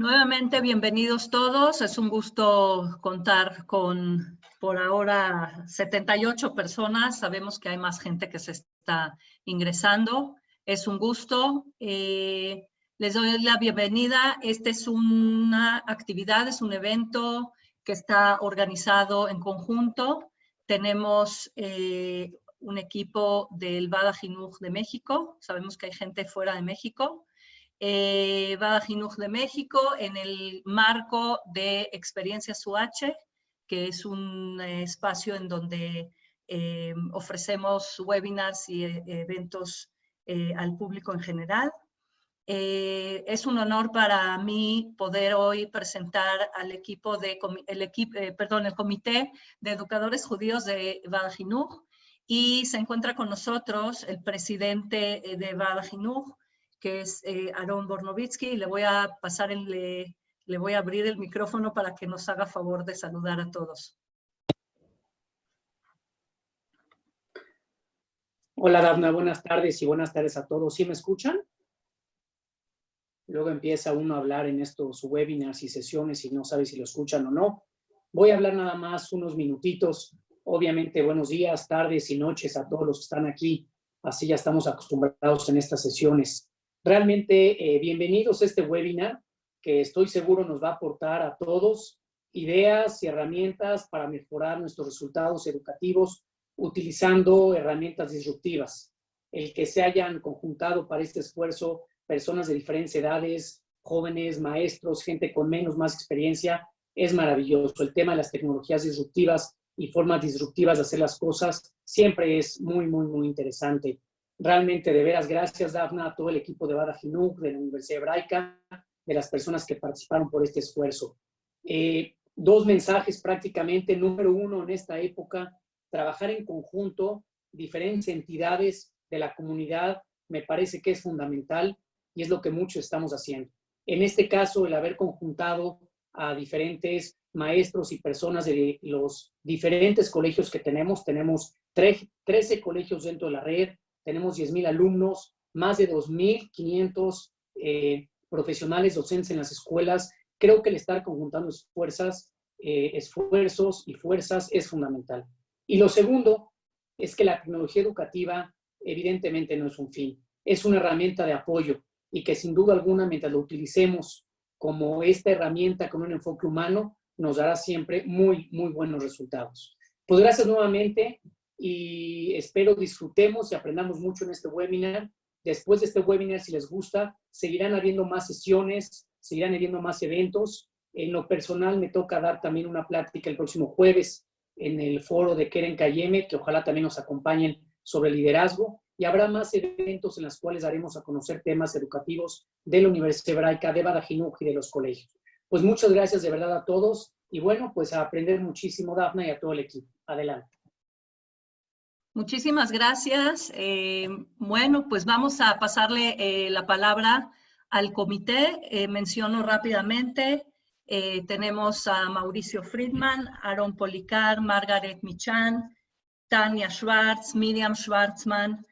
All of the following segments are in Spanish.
Nuevamente, bienvenidos todos. Es un gusto contar con, por ahora, 78 personas. Sabemos que hay más gente que se está ingresando. Es un gusto. Les doy la bienvenida. Este es una actividad, es un evento que está organizado en conjunto. Tenemos un equipo del Bada Jinuj de México. Sabemos que hay gente fuera de México. Bada Jinuj de México en el marco de Experiencias UH, que es un espacio en donde ofrecemos webinars y eventos al público en general. Es un honor para mí poder hoy presentar al equipo el Comité de Educadores Judíos de Bada Jinuj, y se encuentra con nosotros el presidente de Bada Jinuj, que es Aaron Bornovitsky, y le voy a abrir el micrófono para que nos haga favor de saludar a todos. Hola, Dafna, buenas tardes y buenas tardes a todos. ¿Sí me escuchan? Luego empieza uno a hablar en estos webinars y sesiones y no sabe si lo escuchan o no. Voy a hablar nada más unos minutitos. Obviamente, buenos días, tardes y noches a todos los que están aquí. Así ya estamos acostumbrados en estas sesiones. Realmente, bienvenidos a este webinar que estoy seguro nos va a aportar a todos ideas y herramientas para mejorar nuestros resultados educativos utilizando herramientas disruptivas. El que se hayan conjuntado para este esfuerzo personas de diferentes edades, jóvenes, maestros, gente con menos, más experiencia, es maravilloso. El tema de las tecnologías disruptivas y formas disruptivas de hacer las cosas siempre es muy, muy, muy interesante. Realmente, de veras, gracias, Dafna, a todo el equipo de Bada Jinuj, de la Universidad Hebraica, de las personas que participaron por este esfuerzo. Dos mensajes prácticamente. Número uno, en esta época, trabajar en conjunto, diferentes entidades de la comunidad, me parece que es fundamental y es lo que mucho estamos haciendo. En este caso, el haber conjuntado a diferentes maestros y personas de los diferentes colegios que tenemos 13 colegios dentro de la red, tenemos 10,000 alumnos, más de 2,500 profesionales docentes en las escuelas. Creo que el estar conjuntando esfuerzos y fuerzas es fundamental. Y lo segundo es que la tecnología educativa evidentemente no es un fin, es una herramienta de apoyo y que sin duda alguna, mientras lo utilicemos como esta herramienta con un enfoque humano, nos dará siempre muy, muy buenos resultados. Pues gracias nuevamente y espero disfrutemos y aprendamos mucho en este webinar. Después de este webinar, si les gusta, seguirán habiendo más sesiones, seguirán habiendo más eventos. En lo personal, me toca dar también una plática el próximo jueves en el foro de Keren Kayeme, que ojalá también nos acompañen sobre liderazgo, y habrá más eventos en los cuales daremos a conocer temas educativos de la Universidad Hebraica, de Bada Jinuj y de los colegios. Pues muchas gracias de verdad a todos, y bueno, pues a aprender muchísimo, Dafna, y a todo el equipo. Adelante. Muchísimas gracias. Bueno, pues vamos a pasarle la palabra al comité. Menciono rápidamente. Tenemos a Mauricio Friedman, Aaron Policar, Margaret Michan, Tania Schwartz, Miriam Schwartzman,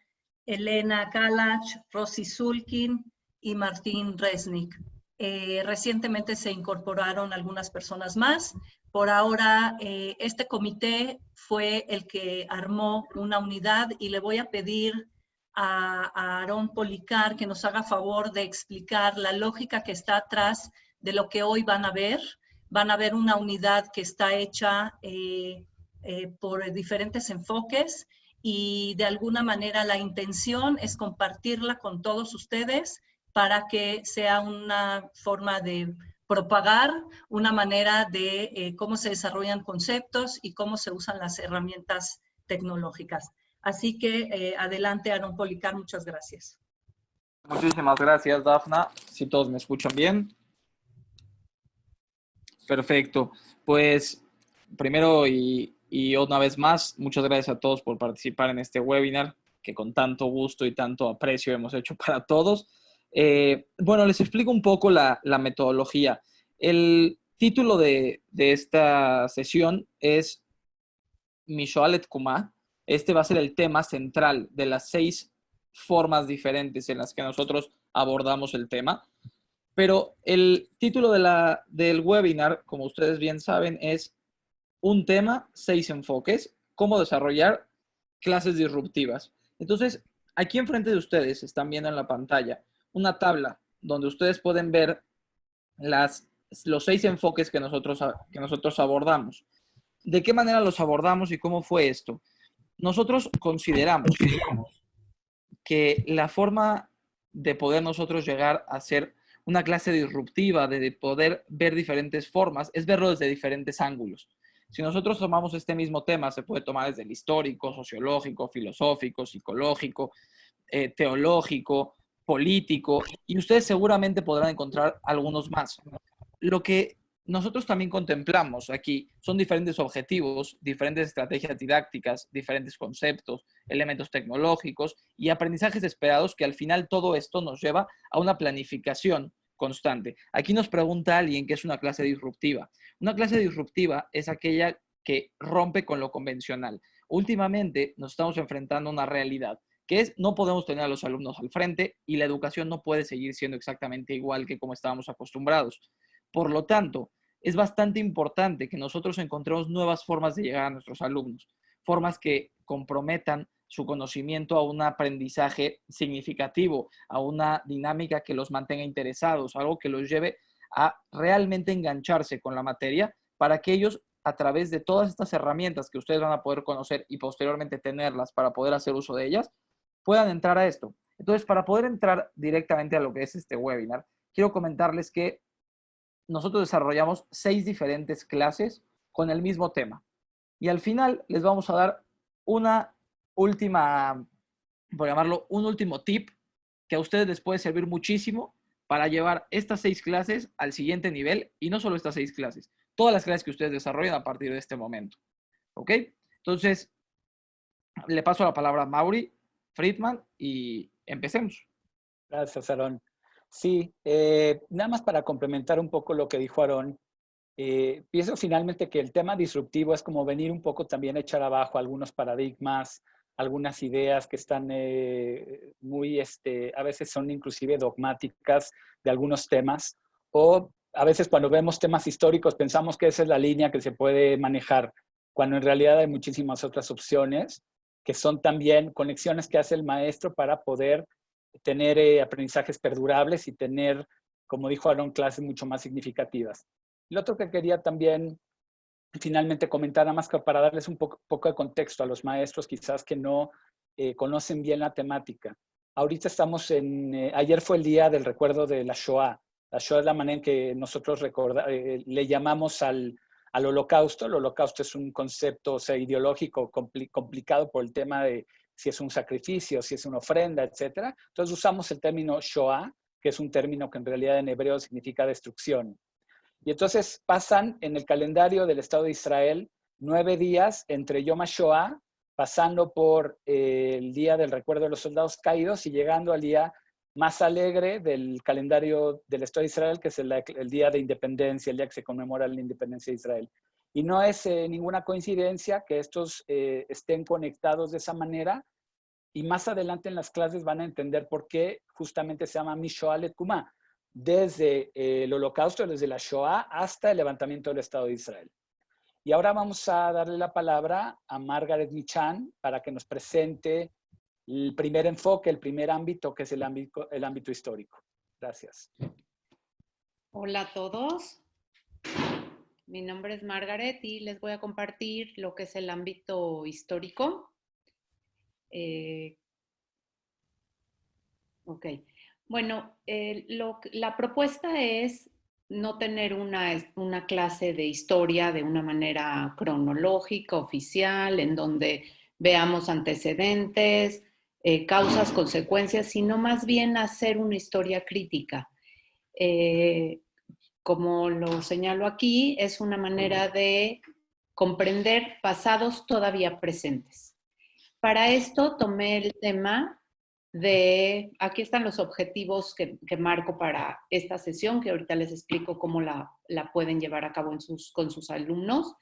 Elena Kalach, Rosy Sulkin y Martín Resnick. Recientemente se incorporaron algunas personas más. Por ahora, este comité fue el que armó una unidad y le voy a pedir a Aaron Policar que nos haga favor de explicar la lógica que está atrás de lo que hoy van a ver. Van a ver una unidad que está hecha por diferentes enfoques y de alguna manera la intención es compartirla con todos ustedes para que sea una forma de propagar una manera de cómo se desarrollan conceptos y cómo se usan las herramientas tecnológicas. Así que adelante, Aaron Policar, muchas gracias. Muchísimas gracias, Dafna. Si todos me escuchan bien. Perfecto. Pues primero y una vez más, muchas gracias a todos por participar en este webinar que con tanto gusto y tanto aprecio hemos hecho para todos. Bueno, les explico un poco la metodología. El título de esta sesión es Mishoalet Kuma. Este va a ser el tema central de las 6 formas diferentes en las que nosotros abordamos el tema. Pero el título del webinar, como ustedes bien saben, es un tema, 6 enfoques, cómo desarrollar clases disruptivas. Entonces, aquí enfrente de ustedes están viendo en la pantalla una tabla donde ustedes pueden ver los 6 enfoques que nosotros abordamos. ¿De qué manera los abordamos y cómo fue esto? Nosotros consideramos que la forma de poder nosotros llegar a ser una clase disruptiva, de poder ver diferentes formas, es verlo desde diferentes ángulos. Si nosotros tomamos este mismo tema, se puede tomar desde el histórico, sociológico, filosófico, psicológico, teológico, político, y ustedes seguramente podrán encontrar algunos más. Lo que nosotros también contemplamos aquí son diferentes objetivos, diferentes estrategias didácticas, diferentes conceptos, elementos tecnológicos y aprendizajes esperados que al final todo esto nos lleva a una planificación constante. Aquí nos pregunta alguien qué es una clase disruptiva. Una clase disruptiva es aquella que rompe con lo convencional. Últimamente nos estamos enfrentando a una realidad que es no podemos tener a los alumnos al frente y la educación no puede seguir siendo exactamente igual que como estábamos acostumbrados. Por lo tanto, es bastante importante que nosotros encontremos nuevas formas de llegar a nuestros alumnos, formas que comprometan su conocimiento a un aprendizaje significativo, a una dinámica que los mantenga interesados, algo que los lleve a realmente engancharse con la materia para que ellos, a través de todas estas herramientas que ustedes van a poder conocer y posteriormente tenerlas para poder hacer uso de ellas, puedan entrar a esto. Entonces, para poder entrar directamente a lo que es este webinar, quiero comentarles que nosotros desarrollamos 6 diferentes clases con el mismo tema. Y al final les vamos a dar una última, por llamarlo, un último tip que a ustedes les puede servir muchísimo para llevar estas 6 clases al siguiente nivel y no solo estas 6 clases, todas las clases que ustedes desarrollen a partir de este momento. ¿Ok? Entonces, le paso la palabra a Mauri Friedman y empecemos. Gracias, Aarón. Sí, nada más para complementar un poco lo que dijo Aarón, pienso finalmente que el tema disruptivo es como venir un poco también a echar abajo algunos paradigmas, algunas ideas que están muy, a veces son inclusive dogmáticas de algunos temas, o a veces cuando vemos temas históricos pensamos que esa es la línea que se puede manejar, cuando en realidad hay muchísimas otras opciones que son también conexiones que hace el maestro para poder tener aprendizajes perdurables y tener, como dijo Aarón, clases mucho más significativas. Lo otro que quería también finalmente comentar, nada más que para darles un poco de contexto a los maestros quizás que no conocen bien la temática. Ahorita estamos ayer fue el día del recuerdo de la Shoah. La Shoah es la manera en que nosotros le llamamos al holocausto. El holocausto es un concepto ideológico complicado por el tema de si es un sacrificio, si es una ofrenda, etc. Entonces usamos el término Shoah, que es un término que en realidad en hebreo significa destrucción. Y entonces pasan en el calendario del Estado de Israel 9 días entre Yom HaShoah, pasando por el Día del Recuerdo de los Soldados Caídos y llegando al día más alegre del calendario del Estado de Israel, que es el Día de Independencia, el día que se conmemora la independencia de Israel. Y no es ninguna coincidencia que estos estén conectados de esa manera, y más adelante en las clases van a entender por qué justamente se llama Mishoah Letkuma, desde el holocausto, desde la Shoah hasta el levantamiento del Estado de Israel. Y ahora vamos a darle la palabra a Margaret Michan para que nos presente el primer enfoque, el primer ámbito, que es el ámbito histórico. Gracias. Hola a todos. Mi nombre es Margaret y les voy a compartir lo que es el ámbito histórico. Ok. Bueno, la propuesta es no tener una clase de historia de una manera cronológica, oficial, en donde veamos antecedentes, causas, consecuencias, sino más bien hacer una historia crítica. Como lo señalo aquí, es una manera de comprender pasados todavía presentes. Para esto tomé el tema aquí están los objetivos que marco para esta sesión, que ahorita les explico cómo la pueden llevar a cabo con sus alumnos.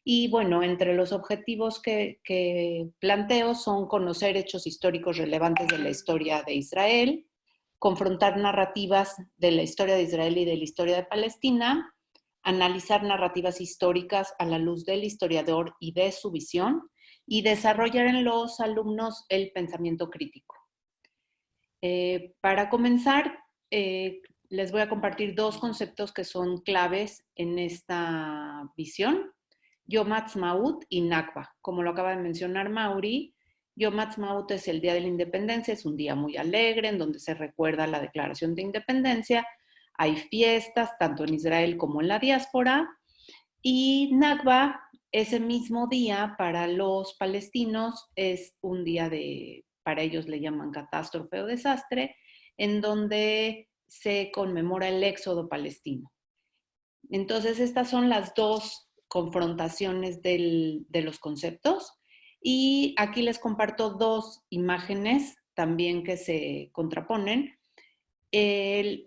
Y bueno, entre los objetivos que planteo son conocer hechos históricos relevantes de la historia de Israel, confrontar narrativas de la historia de Israel y de la historia de Palestina, analizar narrativas históricas a la luz del historiador y de su visión, y desarrollar en los alumnos el pensamiento crítico. Para comenzar, les voy a compartir 2 conceptos que son claves en esta visión: Yom Ha'atzmaut y Nakba. Como lo acaba de mencionar Mauri, Yom Ha'atzmaut es el Día de la Independencia, es un día muy alegre en donde se recuerda la Declaración de Independencia, hay fiestas tanto en Israel como en la diáspora, y Nakba, ese mismo día para los palestinos, es un día para ellos le llaman catástrofe o desastre, en donde se conmemora el éxodo palestino. Entonces, estas son las 2 confrontaciones de los conceptos. Y aquí les comparto 2 imágenes también que se contraponen. El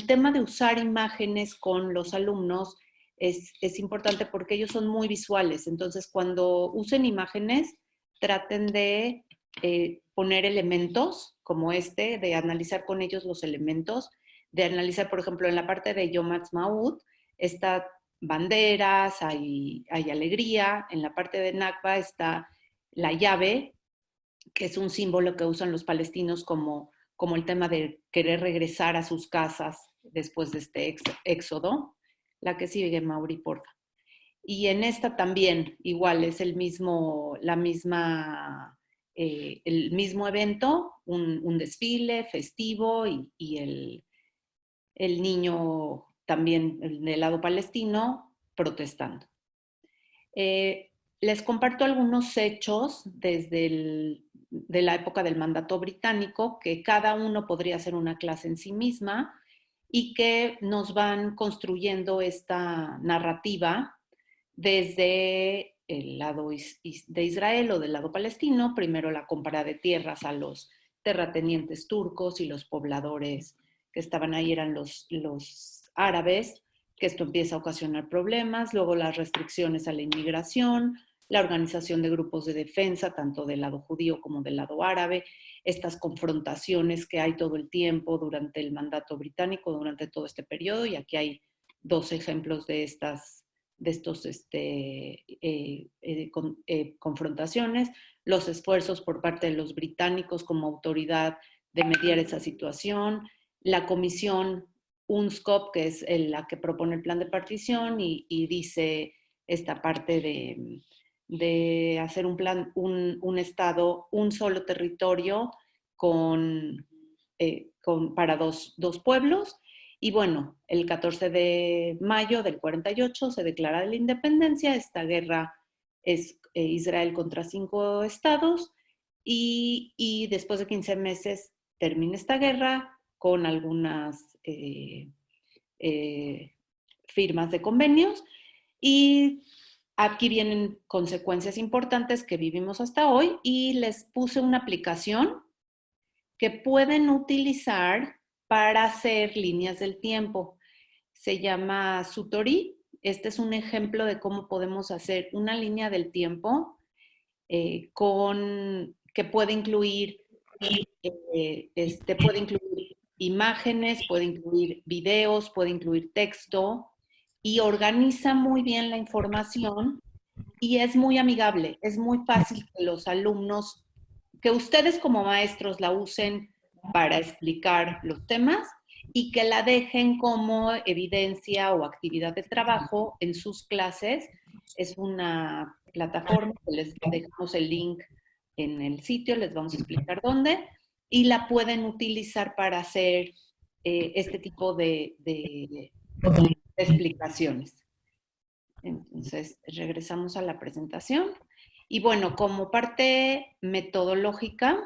tema de usar imágenes con los alumnos es importante porque ellos son muy visuales. Entonces, cuando usen imágenes, traten de poner elementos como de analizar con ellos los elementos, de analizar, por ejemplo, en la parte de Yom Ha'atzmaut, está banderas, hay alegría. En la parte de Nakba está la llave, que es un símbolo que usan los palestinos como el tema de querer regresar a sus casas después de este éxodo. La que sigue, Mauri, porfa. Y en esta también, igual, es el mismo evento, un desfile festivo y el niño también del lado palestino protestando. Les comparto algunos hechos de la época del mandato británico, que cada uno podría ser una clase en sí misma y que nos van construyendo esta narrativa desde el lado de Israel o del lado palestino. Primero la compra de tierras a los terratenientes turcos, y los pobladores que estaban ahí eran los árabes, que esto empieza a ocasionar problemas. Luego las restricciones a la inmigración, la organización de grupos de defensa, tanto del lado judío como del lado árabe, estas confrontaciones que hay todo el tiempo durante el mandato británico, durante todo este periodo. Y aquí hay 2 ejemplos de estos confrontaciones, los esfuerzos por parte de los británicos como autoridad de mediar esa situación, la comisión UNSCOP, que es la que propone el plan de partición y dice esta parte de hacer un plan, un estado, un solo territorio para dos pueblos. Y bueno, el 14 de mayo del 48 se declara la independencia. Esta guerra es Israel contra 5 estados y después de 15 meses termina esta guerra con algunas firmas de convenios, y aquí vienen consecuencias importantes que vivimos hasta hoy, y les puse una aplicación que pueden utilizar para hacer líneas del tiempo. Se llama Sutori. Este es un ejemplo de cómo podemos hacer una línea del tiempo que puede incluir imágenes, puede incluir videos, puede incluir texto, y organiza muy bien la información y es muy amigable. Es muy fácil que los alumnos, que ustedes como maestros la usen para explicar los temas y que la dejen como evidencia o actividad de trabajo en sus clases. Es una plataforma que les dejamos el link en el sitio, les vamos a explicar dónde, y la pueden utilizar para hacer este tipo de explicaciones. Entonces, regresamos a la presentación. Y bueno, como parte metodológica,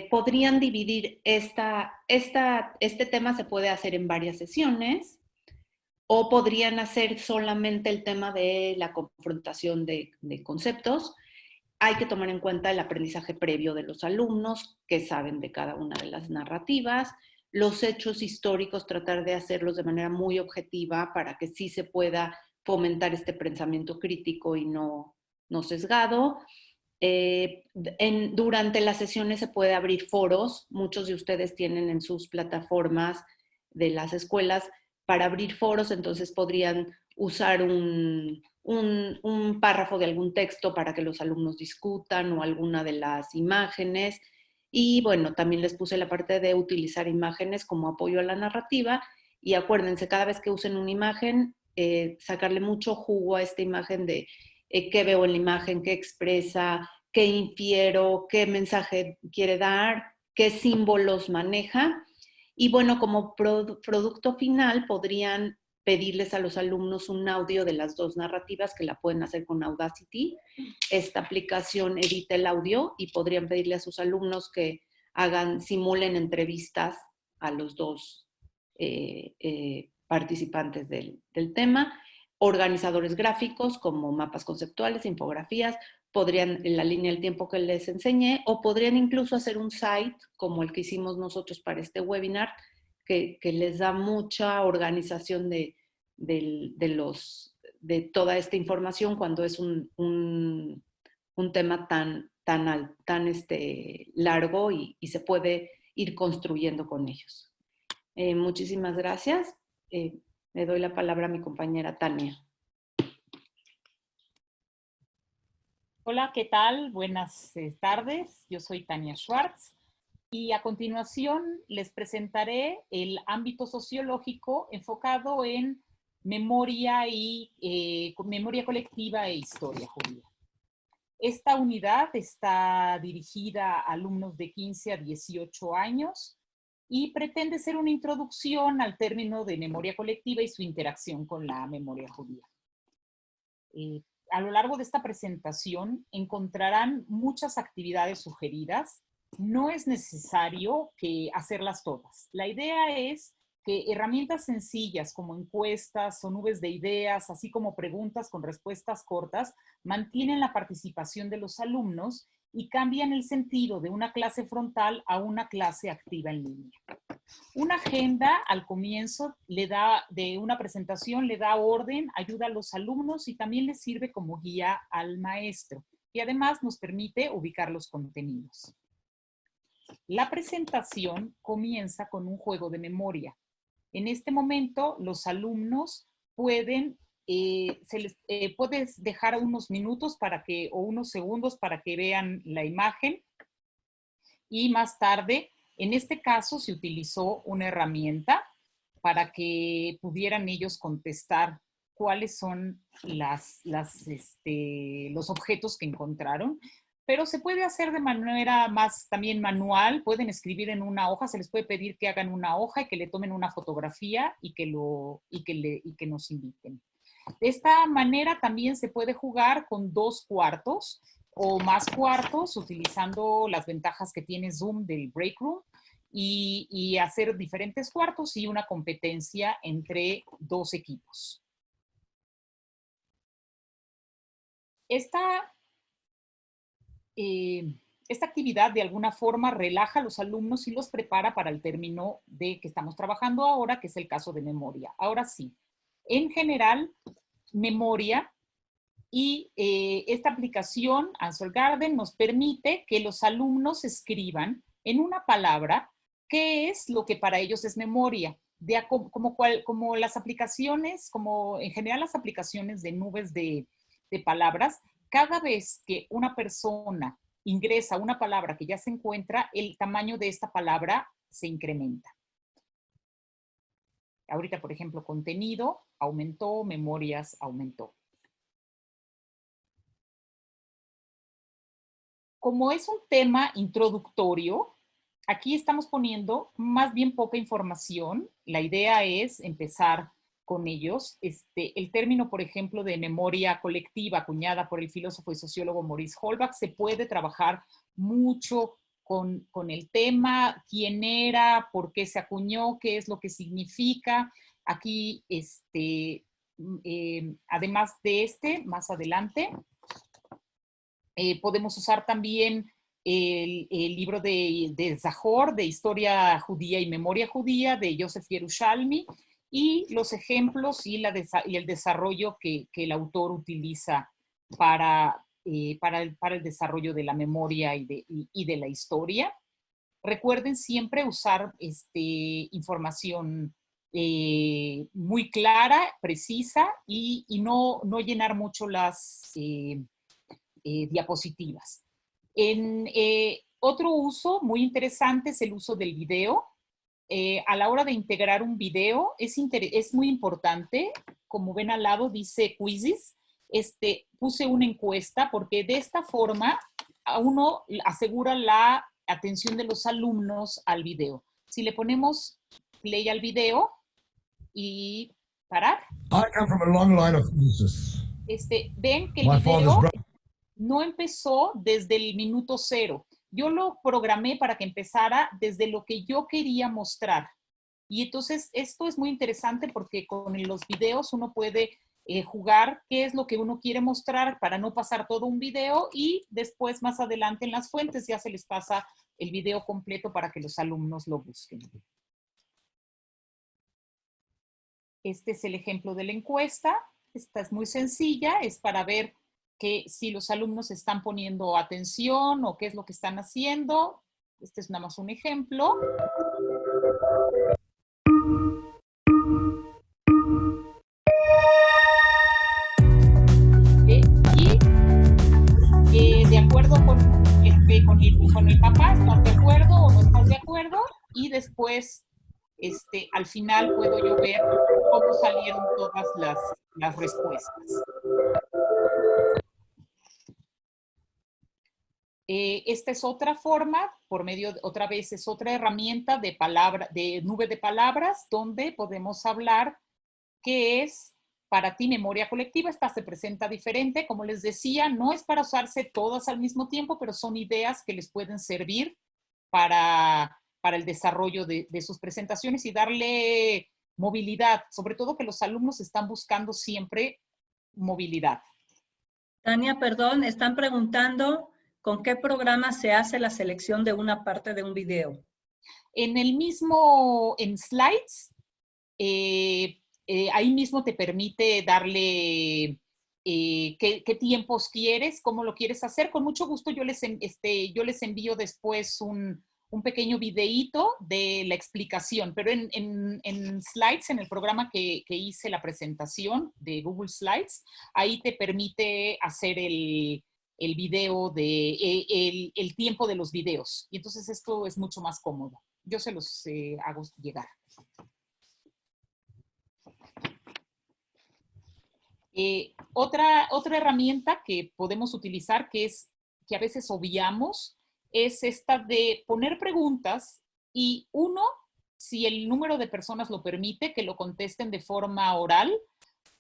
podrían dividir este tema se puede hacer en varias sesiones, o podrían hacer solamente el tema de la confrontación de conceptos. Hay que tomar en cuenta el aprendizaje previo de los alumnos, que saben de cada una de las narrativas, los hechos históricos, tratar de hacerlos de manera muy objetiva para que sí se pueda fomentar este pensamiento crítico y no sesgado. Durante las sesiones se puede abrir foros. Muchos de ustedes tienen en sus plataformas de las escuelas para abrir foros, entonces podrían usar un párrafo de algún texto para que los alumnos discutan o alguna de las imágenes. Y bueno, también les puse la parte de utilizar imágenes como apoyo a la narrativa. Y acuérdense, cada vez que usen una imagen, sacarle mucho jugo a esta imagen de qué veo en la imagen, qué expresa, qué infiero, qué mensaje quiere dar, qué símbolos maneja. Y bueno, como producto final podrían pedirles a los alumnos un audio de las dos narrativas, que la pueden hacer con Audacity. Esta aplicación edita el audio y podrían pedirle a sus alumnos que simulen entrevistas a los dos participantes del tema. Organizadores gráficos como mapas conceptuales, infografías, podrían en la línea del tiempo que les enseñé, o podrían incluso hacer un site como el que hicimos nosotros para este webinar, que les da mucha organización de toda esta información cuando es un tema tan largo y se puede ir construyendo con ellos. Muchísimas gracias. Le doy la palabra a mi compañera Tania. Hola, ¿qué tal? Buenas tardes. Yo soy Tania Schwartz y a continuación les presentaré el ámbito sociológico enfocado en memoria memoria colectiva e historia judía. Esta unidad está dirigida a alumnos de 15 a 18 años y pretende ser una introducción al término de memoria colectiva y su interacción con la memoria judía. A lo largo de esta presentación encontrarán muchas actividades sugeridas. No es necesario hacerlas todas. La idea es que herramientas sencillas como encuestas o nubes de ideas, así como preguntas con respuestas cortas, mantienen la participación de los alumnos y cambian el sentido de una clase frontal a una clase activa en línea. Una agenda al comienzo de una presentación le da orden, ayuda a los alumnos y también les sirve como guía al maestro. Y además nos permite ubicar los contenidos. La presentación comienza con un juego de memoria. En este momento los alumnos puedes dejar unos minutos o unos segundos para que vean la imagen y más tarde, en este caso se utilizó una herramienta para que pudieran ellos contestar cuáles son los objetos que encontraron. Pero se puede hacer de manera más también manual, pueden escribir en una hoja, se les puede pedir que hagan una hoja y que le tomen una fotografía y que nos inviten. De esta manera también se puede jugar con 2 cuartos o más cuartos utilizando las ventajas que tiene Zoom del break room y hacer diferentes cuartos y una competencia entre 2 equipos. Esta actividad de alguna forma relaja a los alumnos y los prepara para el término de que estamos trabajando ahora, que es el caso de memoria. Ahora sí, en general, memoria y esta aplicación, Answer Garden, nos permite que los alumnos escriban en una palabra qué es lo que para ellos es memoria. Como las aplicaciones, como en general las aplicaciones de nubes de palabras, cada vez que una persona ingresa una palabra que ya se encuentra, el tamaño de esta palabra se incrementa. Ahorita, por ejemplo, contenido aumentó, memorias aumentó. Como es un tema introductorio, aquí estamos poniendo más bien poca información. La idea es empezar con ellos. El término, por ejemplo, de memoria colectiva acuñada por el filósofo y sociólogo Maurice Holbach se puede trabajar mucho con el tema, quién era, por qué se acuñó, qué es lo que significa. Aquí, además de más adelante, podemos usar también el libro de Zahor, de Historia Judía y Memoria Judía, de Yosef Yerushalmi, y los ejemplos y el desarrollo que el autor utiliza para para el desarrollo de la memoria y de la historia. Recuerden siempre usar información muy clara, precisa y no llenar mucho las diapositivas. Otro uso muy interesante es el uso del video. A la hora de integrar un video es muy importante. Como ven al lado dice quizzes. Puse una encuesta porque de esta forma a uno asegura la atención de los alumnos al video. Si le ponemos play al video y parar. I come from a long line of physicists. Ven que el video no empezó desde el minuto 0. Yo lo programé para que empezara desde lo que yo quería mostrar. Y entonces esto es muy interesante porque con los videos uno puede jugar qué es lo que uno quiere mostrar para no pasar todo un video y después más adelante en las fuentes ya se les pasa el video completo para que los alumnos lo busquen. Este es el ejemplo de la encuesta. Esta es muy sencilla, es para ver que si los alumnos están poniendo atención o qué es lo que están haciendo. Este es nada más un ejemplo. Y de acuerdo con el papá, ¿estás de acuerdo o no estás de acuerdo? Y después, al final puedo yo ver cómo salieron todas las respuestas. Esta es otra forma, otra vez es otra herramienta de nube de palabras, donde podemos hablar qué es para ti memoria colectiva. Esta se presenta diferente, como les decía, no es para usarse todas al mismo tiempo, pero son ideas que les pueden servir para el desarrollo de sus presentaciones y darle movilidad, sobre todo que los alumnos están buscando siempre movilidad. Tania, perdón, están preguntando ¿con qué programa se hace la selección de una parte de un video? En Slides, ahí mismo te permite darle qué tiempos quieres, cómo lo quieres hacer. Con mucho gusto yo les envío después un pequeño videíto de la explicación, pero en Slides, en el programa que hice la presentación de Google Slides, ahí te permite hacer el video, el tiempo de los videos. Y entonces esto es mucho más cómodo. Yo se los hago llegar. Otra herramienta que podemos utilizar, que a veces obviamos, es esta de poner preguntas y si el número de personas lo permite, que lo contesten de forma oral,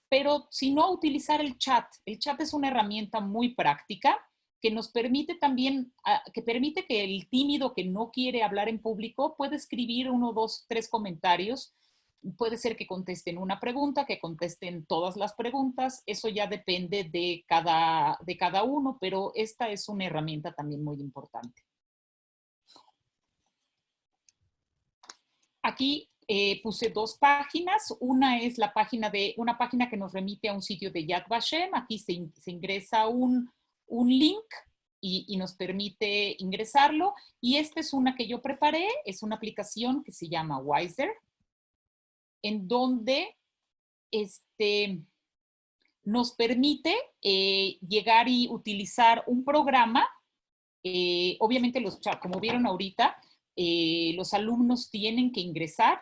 pero si no, utilizar el chat. El chat es una herramienta muy práctica que nos permite también, que permite que el tímido que no quiere hablar en público puede escribir 1, 2, 3 comentarios. Puede ser que contesten una pregunta, que contesten todas las preguntas. Eso ya depende de cada uno, pero esta es una herramienta también muy importante. Aquí puse 2 páginas. Una es una página que nos remite a un sitio de Yad Vashem. Aquí se ingresa un link y nos permite ingresarlo. Y esta es una que yo preparé. Es una aplicación que se llama Wiser, en donde nos permite llegar y utilizar un programa. Obviamente, como vieron ahorita, los alumnos tienen que ingresar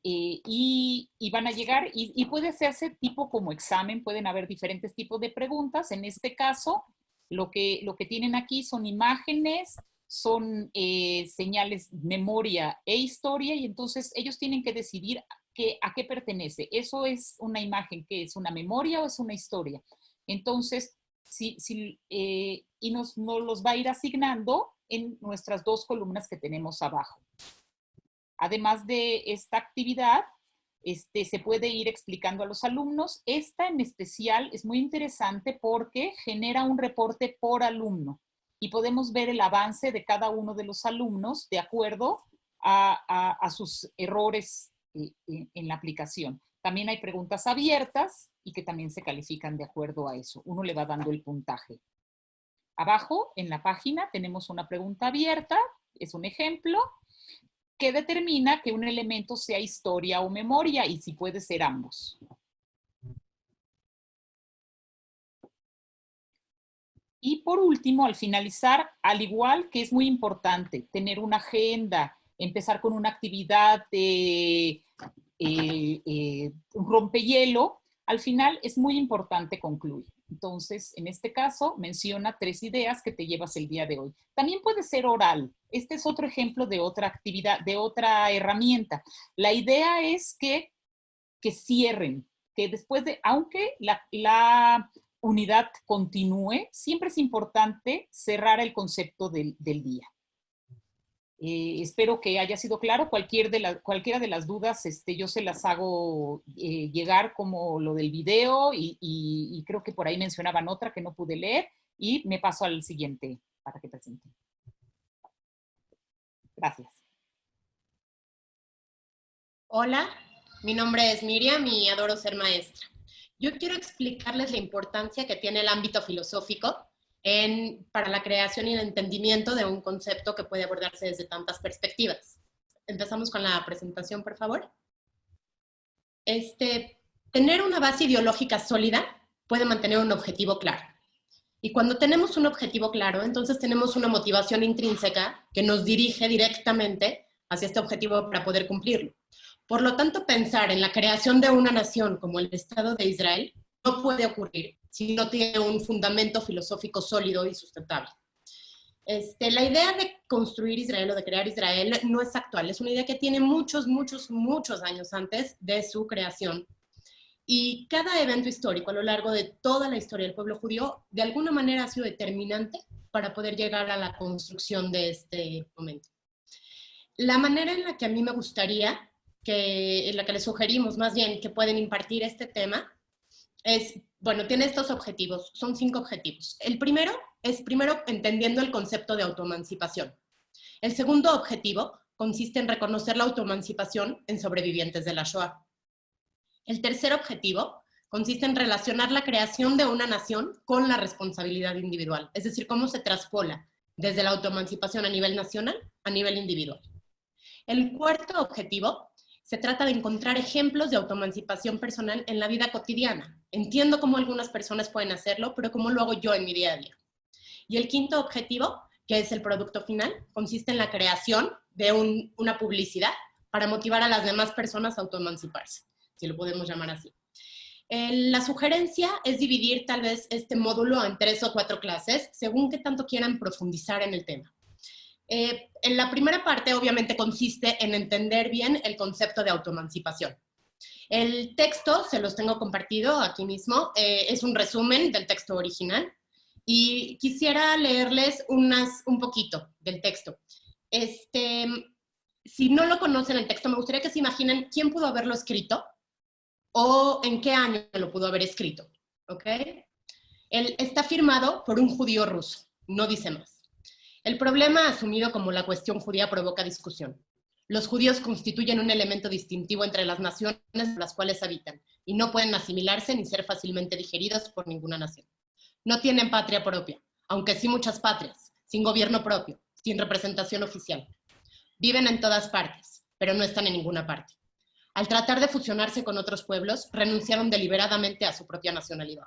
y van a llegar y puede hacerse tipo como examen, pueden haber diferentes tipos de preguntas. En este caso, lo que tienen aquí son imágenes, son señales, memoria e historia, y entonces ellos tienen que decidir a qué pertenece. ¿Eso es una imagen que es una memoria o es una historia? Entonces, y nos los va a ir asignando en nuestras 2 columnas que tenemos abajo. Además de esta actividad, se puede ir explicando a los alumnos. Esta en especial es muy interesante porque genera un reporte por alumno y podemos ver el avance de cada uno de los alumnos de acuerdo a sus errores en la aplicación. También hay preguntas abiertas y que también se califican de acuerdo a eso. Uno le va dando el puntaje. Abajo en la página tenemos una pregunta abierta, es un ejemplo, que determina que un elemento sea historia o memoria y si puede ser ambos. Y por último, al finalizar, al igual que es muy importante tener una agenda, empezar con una actividad de un rompehielo, al final es muy importante concluir. Entonces, en este caso, menciona 3 ideas que te llevas el día de hoy. También puede ser oral. Este es otro ejemplo de otra actividad, de otra herramienta. La idea es que cierren, que después de, aunque la unidad continúe, siempre es importante cerrar el concepto del día. Espero que haya sido claro. Cualquiera de las dudas yo se las hago llegar, como lo del video, y creo que por ahí mencionaban otra que no pude leer, y me paso al siguiente para que presenten. Gracias. Hola, mi nombre es Miriam y adoro ser maestra. Yo quiero explicarles la importancia que tiene el ámbito filosófico para la creación y el entendimiento de un concepto que puede abordarse desde tantas perspectivas. Empezamos con la presentación, por favor. Tener una base ideológica sólida puede mantener un objetivo claro. Y cuando tenemos un objetivo claro, entonces tenemos una motivación intrínseca que nos dirige directamente hacia este objetivo para poder cumplirlo. Por lo tanto, pensar en la creación de una nación como el Estado de Israel no puede ocurrir si no tiene un fundamento filosófico sólido y sustentable. La idea de construir Israel o de crear Israel no es actual, es una idea que tiene muchos años antes de su creación. Y cada evento histórico a lo largo de toda la historia del pueblo judío, de alguna manera ha sido determinante para poder llegar a la construcción de este momento. La manera en la que a mí me gustaría, en la que les sugerimos más bien que pueden impartir este tema, tiene estos objetivos, son 5 objetivos. El primero es entendiendo el concepto de autoemancipación. El segundo objetivo consiste en reconocer la autoemancipación en sobrevivientes de la Shoah. El tercer objetivo consiste en relacionar la creación de una nación con la responsabilidad individual, es decir, cómo se traspola desde la autoemancipación a nivel nacional a nivel individual. El cuarto objetivo se trata de encontrar ejemplos de autoemancipación personal en la vida cotidiana. Entiendo cómo algunas personas pueden hacerlo, pero cómo lo hago yo en mi día a día. Y el quinto objetivo, que es el producto final, consiste en la creación de una publicidad para motivar a las demás personas a autoemanciparse, si lo podemos llamar así. La sugerencia es dividir tal vez este módulo en 3 o 4 clases, según qué tanto quieran profundizar en el tema. En la primera parte, obviamente, consiste en entender bien el concepto de autoemancipación. El texto, se los tengo compartido aquí mismo, es un resumen del texto original, y quisiera leerles un poquito del texto. Si no lo conocen el texto, me gustaría que se imaginen quién pudo haberlo escrito o en qué año lo pudo haber escrito, ¿ok? Él está firmado por un judío ruso, no dice más. El problema asumido como la cuestión judía provoca discusión. Los judíos constituyen un elemento distintivo entre las naciones en las cuales habitan y no pueden asimilarse ni ser fácilmente digeridos por ninguna nación. No tienen patria propia, aunque sí muchas patrias, sin gobierno propio, sin representación oficial. Viven en todas partes, pero no están en ninguna parte. Al tratar de fusionarse con otros pueblos, renunciaron deliberadamente a su propia nacionalidad.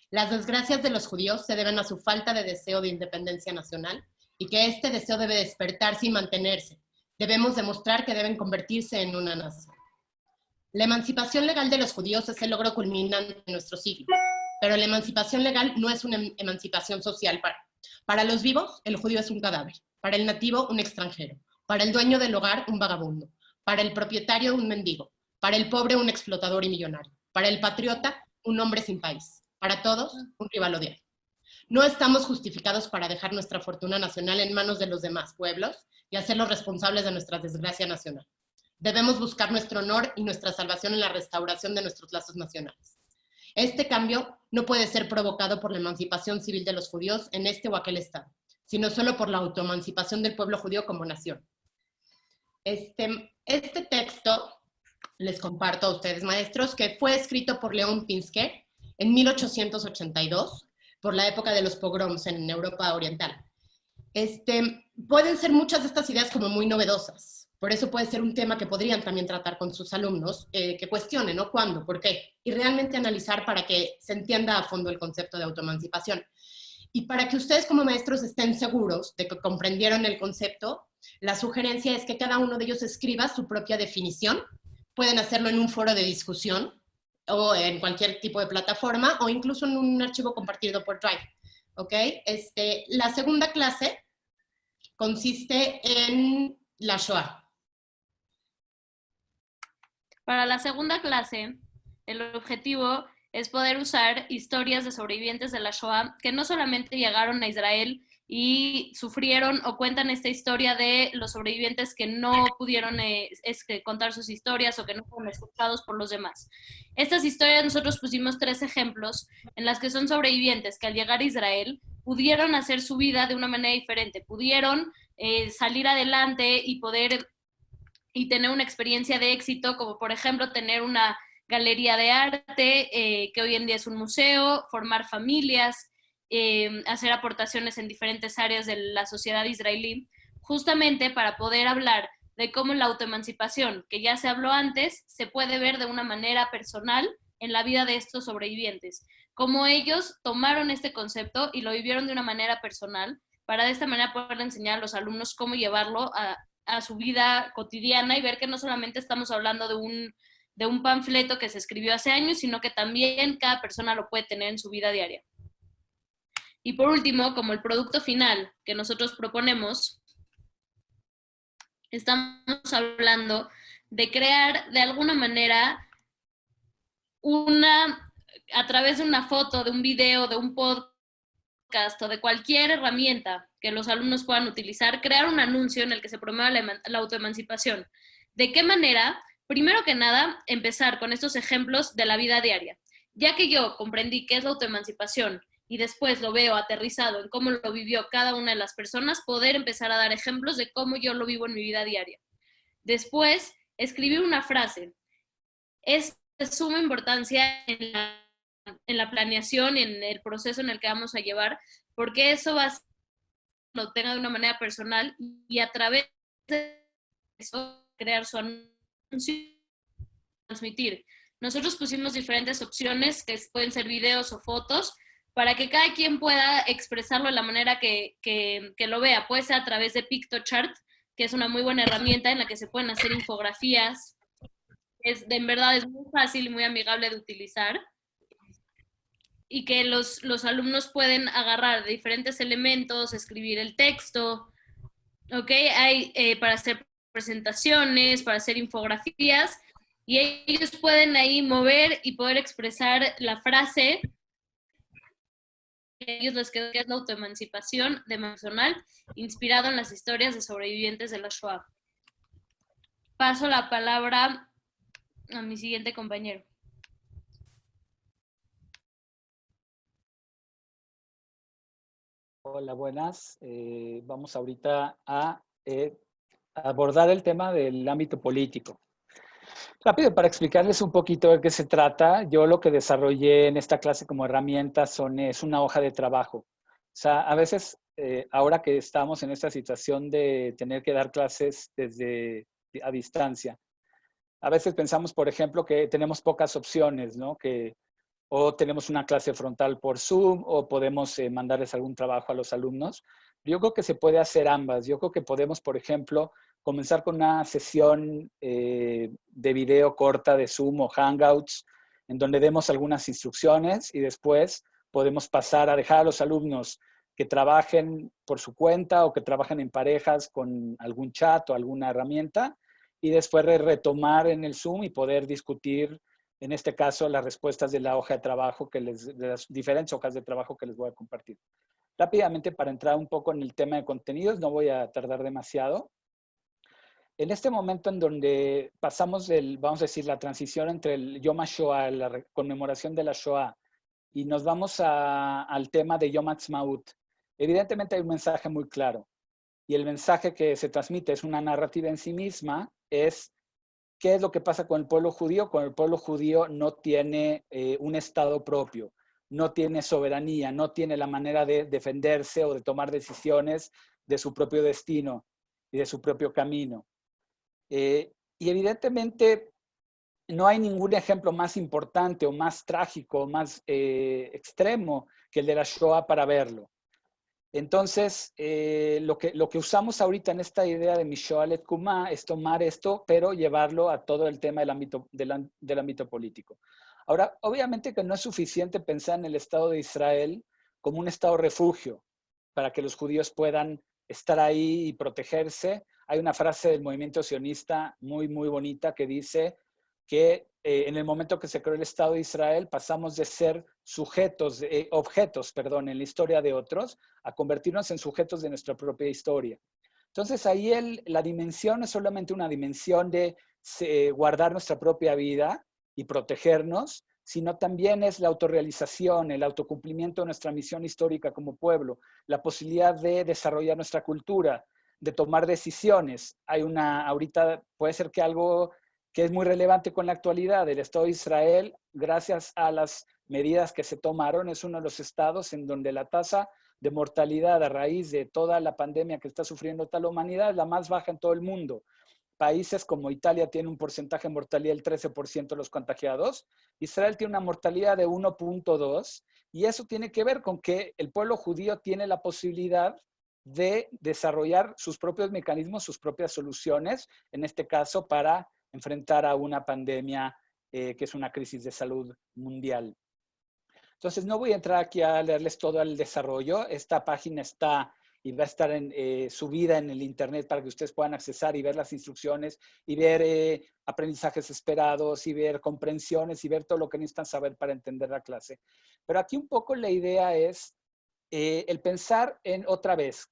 Las desgracias de los judíos se deben a su falta de deseo de independencia nacional y que este deseo debe despertarse y mantenerse. Debemos demostrar que deben convertirse en una nación. La emancipación legal de los judíos es el logro culminante de nuestro siglo, pero la emancipación legal no es una emancipación social. Para los vivos, el judío es un cadáver, para el nativo, un extranjero, para el dueño del hogar, un vagabundo, para el propietario, un mendigo, para el pobre, un explotador y millonario, para el patriota, un hombre sin país, para todos, un rival odiado. No estamos justificados para dejar nuestra fortuna nacional en manos de los demás pueblos y hacerlos responsables de nuestra desgracia nacional. Debemos buscar nuestro honor y nuestra salvación en la restauración de nuestros lazos nacionales. Este cambio no puede ser provocado por la emancipación civil de los judíos en este o aquel estado, sino solo por la autoemancipación del pueblo judío como nación. Este texto, les comparto a ustedes, maestros, que fue escrito por León Pinsker en 1882, por la época de los pogroms en Europa Oriental. Pueden ser muchas de estas ideas como muy novedosas. Por eso puede ser un tema que podrían también tratar con sus alumnos, que cuestionen, ¿no? ¿Cuándo? ¿Por qué? Y realmente analizar para que se entienda a fondo el concepto de autoemancipación. Y para que ustedes como maestros estén seguros de que comprendieron el concepto, la sugerencia es que cada uno de ellos escriba su propia definición. Pueden hacerlo en un foro de discusión o en cualquier tipo de plataforma o incluso en un archivo compartido por Drive. ¿Ok? La segunda clase consiste en la Shoah. Para la segunda clase, el objetivo es poder usar historias de sobrevivientes de la Shoah que no solamente llegaron a Israel y sufrieron o cuentan esta historia de los sobrevivientes que no pudieron contar sus historias o que no fueron escuchados por los demás. Estas historias nosotros pusimos 3 ejemplos en las que son sobrevivientes que al llegar a Israel pudieron hacer su vida de una manera diferente, pudieron salir adelante y tener una experiencia de éxito, como por ejemplo tener una galería de arte, que hoy en día es un museo, formar familias, hacer aportaciones en diferentes áreas de la sociedad israelí, justamente para poder hablar de cómo la autoemancipación, que ya se habló antes, se puede ver de una manera personal en la vida de estos sobrevivientes. Cómo ellos tomaron este concepto y lo vivieron de una manera personal, para de esta manera poder enseñar a los alumnos cómo llevarlo a su vida cotidiana y ver que no solamente estamos hablando de un panfleto que se escribió hace años, sino que también cada persona lo puede tener en su vida diaria. Y por último, como el producto final que nosotros proponemos, estamos hablando de crear de alguna manera a través de una foto, de un video, de un podcast o de cualquier herramienta que los alumnos puedan utilizar, crear un anuncio en el que se promueva la autoemancipación. ¿De qué manera? Primero que nada, empezar con estos ejemplos de la vida diaria. Ya que yo comprendí qué es la autoemancipación y después lo veo aterrizado en cómo lo vivió cada una de las personas, poder empezar a dar ejemplos de cómo yo lo vivo en mi vida diaria. Después, escribir una frase. Es de suma importancia en la planeación, en el proceso en el que vamos a llevar, porque eso va a ser que lo tenga de una manera personal y a través de eso crear su anuncio, transmitir. Nosotros pusimos diferentes opciones que pueden ser videos o fotos para que cada quien pueda expresarlo de la manera que lo vea. Puede ser a través de PictoChart, que es una muy buena herramienta en la que se pueden hacer infografías. En verdad es muy fácil y muy amigable de utilizar. Y que los alumnos pueden agarrar de diferentes elementos, escribir el texto, ¿ok? Hay para hacer presentaciones, para hacer infografías, y ellos pueden ahí mover y poder expresar la frase que a ellos les quedó, que es la autoemancipación de personal, inspirado en las historias de sobrevivientes de la Shoah. Paso la palabra a mi siguiente compañero. Hola, buenas. Vamos ahorita a abordar el tema del ámbito político. Rápido, para explicarles un poquito de qué se trata, yo lo que desarrollé en esta clase como herramienta es una hoja de trabajo. O sea, a veces, ahora que estamos en esta situación de tener que dar clases a distancia, a veces pensamos, por ejemplo, que tenemos pocas opciones, ¿no? O tenemos una clase frontal por Zoom, o podemos mandarles algún trabajo a los alumnos. Yo creo que se puede hacer ambas. Yo creo que podemos, por ejemplo, comenzar con una sesión de video corta de Zoom o Hangouts, en donde demos algunas instrucciones y después podemos pasar a dejar a los alumnos que trabajen por su cuenta o que trabajen en parejas con algún chat o alguna herramienta, y después retomar en el Zoom y poder discutir, en este caso, las respuestas de la hoja de trabajo, de las diferentes hojas de trabajo que les voy a compartir. Rápidamente, para entrar un poco en el tema de contenidos, no voy a tardar demasiado. En este momento en donde pasamos vamos a decir, la transición entre el Yom HaShoah, la conmemoración de la Shoah, y nos vamos al tema de Yom Ha'atzmaut, evidentemente hay un mensaje muy claro. Y el mensaje que se transmite es una narrativa en sí misma, es ¿qué es lo que pasa con el pueblo judío? Con el pueblo judío no tiene un estado propio, no tiene soberanía, no tiene la manera de defenderse o de tomar decisiones de su propio destino y de su propio camino. Y evidentemente no hay ningún ejemplo más importante o más trágico o más extremo que el de la Shoah para verlo. Entonces, lo que usamos ahorita en esta idea de Mishoah Letkuma es tomar esto, pero llevarlo a todo el tema del ámbito político. Ahora, obviamente que no es suficiente pensar en el Estado de Israel como un Estado refugio para que los judíos puedan estar ahí y protegerse. Hay una frase del movimiento sionista muy, muy bonita que dice que en el momento que se creó el Estado de Israel pasamos de ser objetos en la historia de otros a convertirnos en sujetos de nuestra propia historia. Entonces ahí la dimensión es solamente una dimensión de guardar nuestra propia vida y protegernos, sino también es la autorrealización, el autocumplimiento de nuestra misión histórica como pueblo, la posibilidad de desarrollar nuestra cultura, de tomar decisiones. Ahorita puede ser que algo que es muy relevante con la actualidad, el Estado de Israel, gracias a las medidas que se tomaron, es uno de los estados en donde la tasa de mortalidad a raíz de toda la pandemia que está sufriendo toda la humanidad es la más baja en todo el mundo. Países como Italia tienen un porcentaje de mortalidad del 13% de los contagiados. Israel tiene una mortalidad de 1.2%, y eso tiene que ver con que el pueblo judío tiene la posibilidad de desarrollar sus propios mecanismos, sus propias soluciones, en este caso para enfrentar a una pandemia que es una crisis de salud mundial. Entonces, no voy a entrar aquí a leerles todo el desarrollo. Esta página está y va a estar subida en el internet para que ustedes puedan accesar y ver las instrucciones y ver aprendizajes esperados y ver comprensiones y ver todo lo que necesitan saber para entender la clase. Pero aquí un poco la idea es el pensar en otra vez,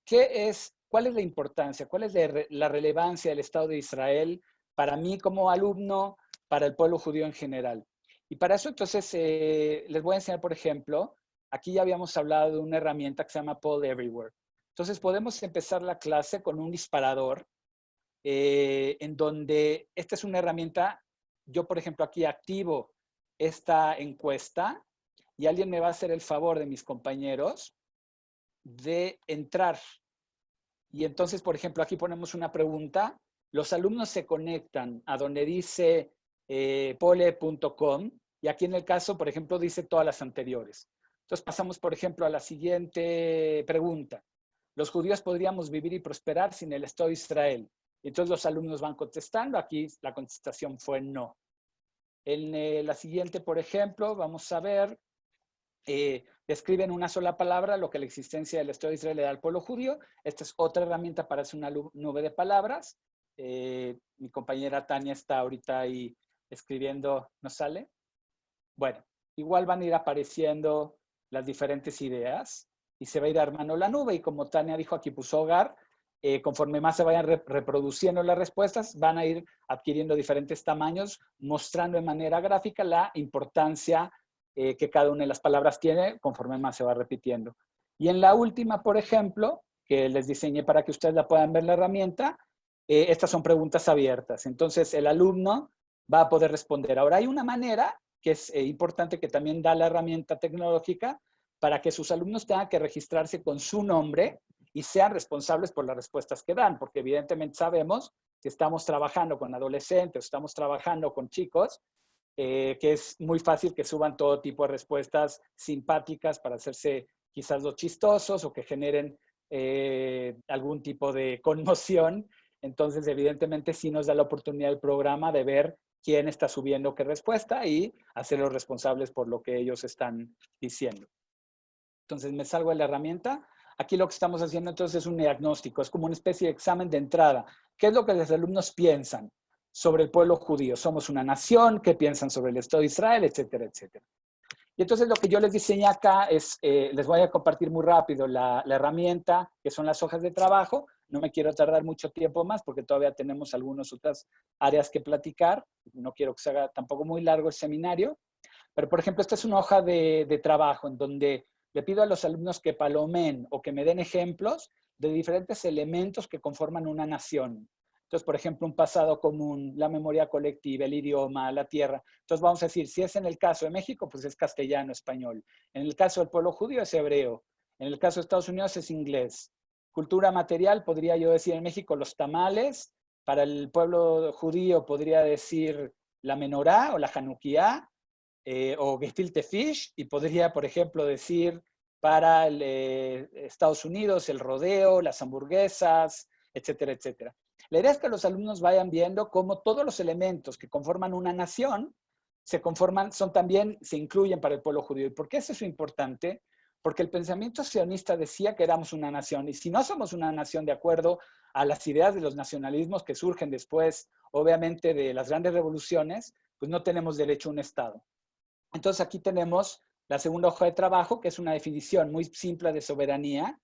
¿cuál es la importancia, cuál es la relevancia del Estado de Israel para mí como alumno, para el pueblo judío en general? Y para eso entonces les voy a enseñar, por ejemplo, aquí ya habíamos hablado de una herramienta que se llama Poll Everywhere. Entonces podemos empezar la clase con un disparador en donde esta es una herramienta. Yo, por ejemplo, aquí activo esta encuesta y alguien me va a hacer el favor de mis compañeros de entrar. Y entonces, por ejemplo, aquí ponemos una pregunta. Los alumnos se conectan a donde dice pole.com y aquí en el caso, por ejemplo, dice todas las anteriores. Entonces pasamos, por ejemplo, a la siguiente pregunta. ¿Los judíos podríamos vivir y prosperar sin el Estado de Israel? Y entonces los alumnos van contestando. Aquí la contestación fue no. En la siguiente, por ejemplo, vamos a ver, describen una sola palabra lo que la existencia del Estado de Israel le da al pueblo judío. Esta es otra herramienta para hacer una nube de palabras. Mi compañera Tania está ahorita ahí escribiendo. ¿No sale? Bueno, igual van a ir apareciendo las diferentes ideas y se va a ir armando la nube. Y como Tania dijo, aquí puso hogar, conforme más se vayan reproduciendo las respuestas, van a ir adquiriendo diferentes tamaños, mostrando de manera gráfica la importancia que cada una de las palabras tiene conforme más se va repitiendo. Y en la última, por ejemplo, que les diseñé para que ustedes la puedan ver la herramienta, estas son preguntas abiertas. Entonces, el alumno va a poder responder. Ahora, hay una manera que es importante que también da la herramienta tecnológica para que sus alumnos tengan que registrarse con su nombre y sean responsables por las respuestas que dan, porque evidentemente sabemos que estamos trabajando con adolescentes, estamos trabajando con chicos, que es muy fácil que suban todo tipo de respuestas simpáticas para hacerse quizás los chistosos o que generen algún tipo de conmoción. Entonces, evidentemente, sí nos da la oportunidad el programa de ver quién está subiendo qué respuesta y hacerlos responsables por lo que ellos están diciendo. Entonces, me salgo de la herramienta. Aquí lo que estamos haciendo entonces es un diagnóstico, es como una especie de examen de entrada. ¿Qué es lo que los alumnos piensan sobre el pueblo judío? ¿Somos una nación? ¿Qué piensan sobre el Estado de Israel? Etcétera, etcétera. Y entonces lo que yo les diseñé acá es, les voy a compartir muy rápido la herramienta, que son las hojas de trabajo. No me quiero tardar mucho tiempo más porque todavía tenemos algunas otras áreas que platicar. No quiero que se haga tampoco muy largo el seminario. Pero, por ejemplo, esta es una hoja de trabajo en donde le pido a los alumnos que palomen o que me den ejemplos de diferentes elementos que conforman una nación. Entonces, por ejemplo, un pasado común, la memoria colectiva, el idioma, la tierra. Entonces, vamos a decir, si es en el caso de México, pues es castellano, español. En el caso del pueblo judío es hebreo. En el caso de Estados Unidos es inglés. Cultura material, podría yo decir en México los tamales. Para el pueblo judío podría decir la menorá o la Hanukkah o gefilte fish. Y podría, por ejemplo, decir para Estados Unidos el rodeo, las hamburguesas, etcétera, etcétera. La idea es que los alumnos vayan viendo cómo todos los elementos que conforman una nación se incluyen para el pueblo judío. ¿Y por qué es eso importante? Porque el pensamiento sionista decía que éramos una nación, y si no somos una nación de acuerdo a las ideas de los nacionalismos que surgen después, obviamente, de las grandes revoluciones, pues no tenemos derecho a un Estado. Entonces aquí tenemos la segunda hoja de trabajo, que es una definición muy simple de soberanía,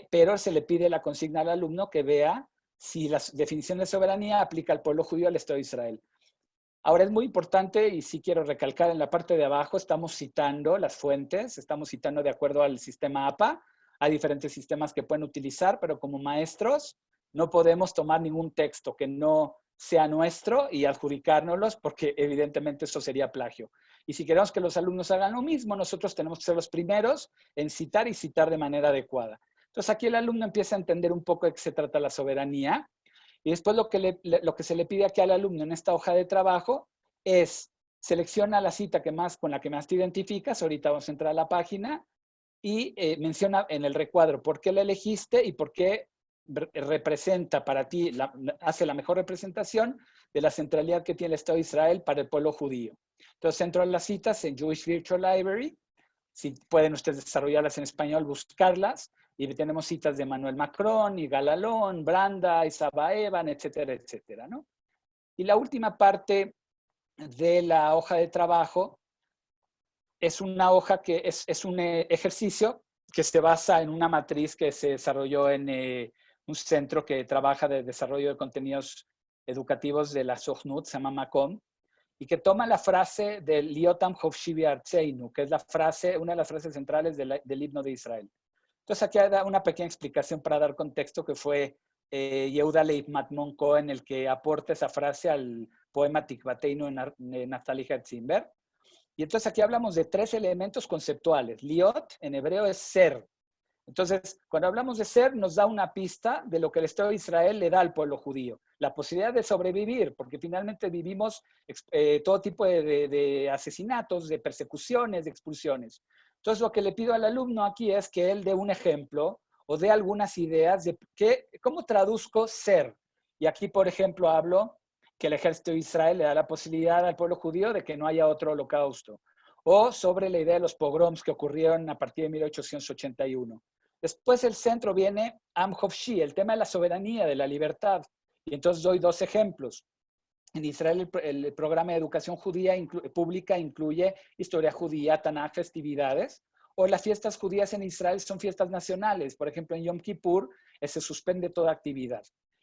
pero se le pide la consigna al alumno que vea si la definición de soberanía aplica al pueblo judío al Estado de Israel. Ahora es muy importante, y sí quiero recalcar, en la parte de abajo estamos citando las fuentes, estamos citando de acuerdo al sistema APA. Hay diferentes sistemas que pueden utilizar, pero como maestros no podemos tomar ningún texto que no sea nuestro y adjudicárnoslos, porque evidentemente eso sería plagio. Y si queremos que los alumnos hagan lo mismo, nosotros tenemos que ser los primeros en citar y citar de manera adecuada. Entonces aquí el alumno empieza a entender un poco de qué se trata la soberanía. Y después lo que se le pide aquí al alumno en esta hoja de trabajo es selecciona la cita con la que más te identificas. Ahorita vamos a entrar a la página y menciona en el recuadro por qué la elegiste y por qué representa para ti, hace la mejor representación de la centralidad que tiene el Estado de Israel para el pueblo judío. Entonces entro a las citas en Jewish Virtual Library. Si pueden ustedes desarrollarlas en español, buscarlas. Y tenemos citas de Emmanuel Macron, y Galalón, Branda, Isaba Evan, etcétera, etcétera, ¿no? Y la última parte de la hoja de trabajo es una hoja que es un ejercicio que se basa en una matriz que se desarrolló en un centro que trabaja de desarrollo de contenidos educativos de la Sochnut, se llama Macom, y que toma la frase del Liotam Hovshivi Artseinu, que es una de las frases centrales del himno de Israel. Entonces aquí da una pequeña explicación para dar contexto, que fue Yehuda Leib Matmon Cohen el que aporta esa frase al poema Tikvateinu de Naftali Hertzimberg. Y entonces aquí hablamos de 3 elementos conceptuales. Liot en hebreo es ser. Entonces, cuando hablamos de ser, nos da una pista de lo que el Estado de Israel le da al pueblo judío. La posibilidad de sobrevivir, porque finalmente vivimos todo tipo de asesinatos, de persecuciones, de expulsiones. Entonces, lo que le pido al alumno aquí es que él dé un ejemplo o dé algunas ideas de cómo traduzco ser. Y aquí, por ejemplo, hablo que el ejército de Israel le da la posibilidad al pueblo judío de que no haya otro holocausto. O sobre la idea de los pogroms que ocurrieron a partir de 1881. Después del centro viene Am Hovshi, el tema de la soberanía, de la libertad. Y entonces doy 2 ejemplos. En Israel el programa de educación judía pública incluye historia judía, Tanaj, festividades, o las fiestas judías en Israel son fiestas nacionales. Por ejemplo, en Yom Kippur se suspende toda actividad.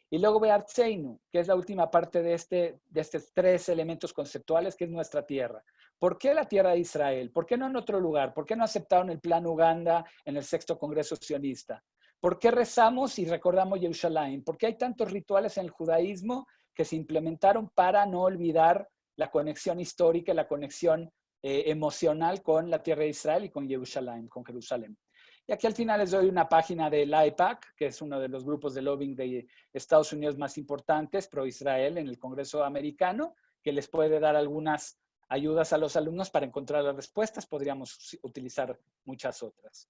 Y luego ve Artseinu, que es la última parte de estos 3 elementos conceptuales, que es nuestra tierra. ¿Por qué la tierra de Israel? ¿Por qué no en otro lugar? ¿Por qué no aceptaron el Plan Uganda en el 6º Congreso Sionista? ¿Por qué rezamos y recordamos Jerusalén? ¿Por qué hay tantos rituales en el judaísmo que se implementaron para no olvidar la conexión histórica, la conexión emocional con la tierra de Israel y con Jerusalén, con Jerusalén? Y aquí al final les doy una página del IPAC, que es uno de los grupos de lobbying de Estados Unidos más importantes, pro-Israel, en el Congreso americano, que les puede dar algunas ayudas a los alumnos para encontrar las respuestas. Podríamos utilizar muchas otras.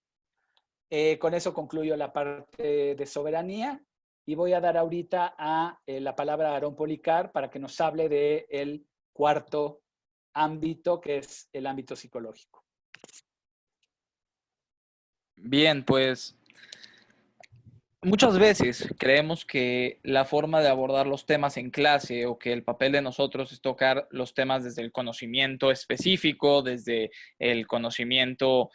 Con eso concluyo la parte de soberanía y voy a dar ahorita la palabra a Aarón Policar para que nos hable del 4º ámbito, que es el ámbito psicológico. Bien, pues muchas veces creemos que la forma de abordar los temas en clase o que el papel de nosotros es tocar los temas desde el conocimiento específico, desde el conocimiento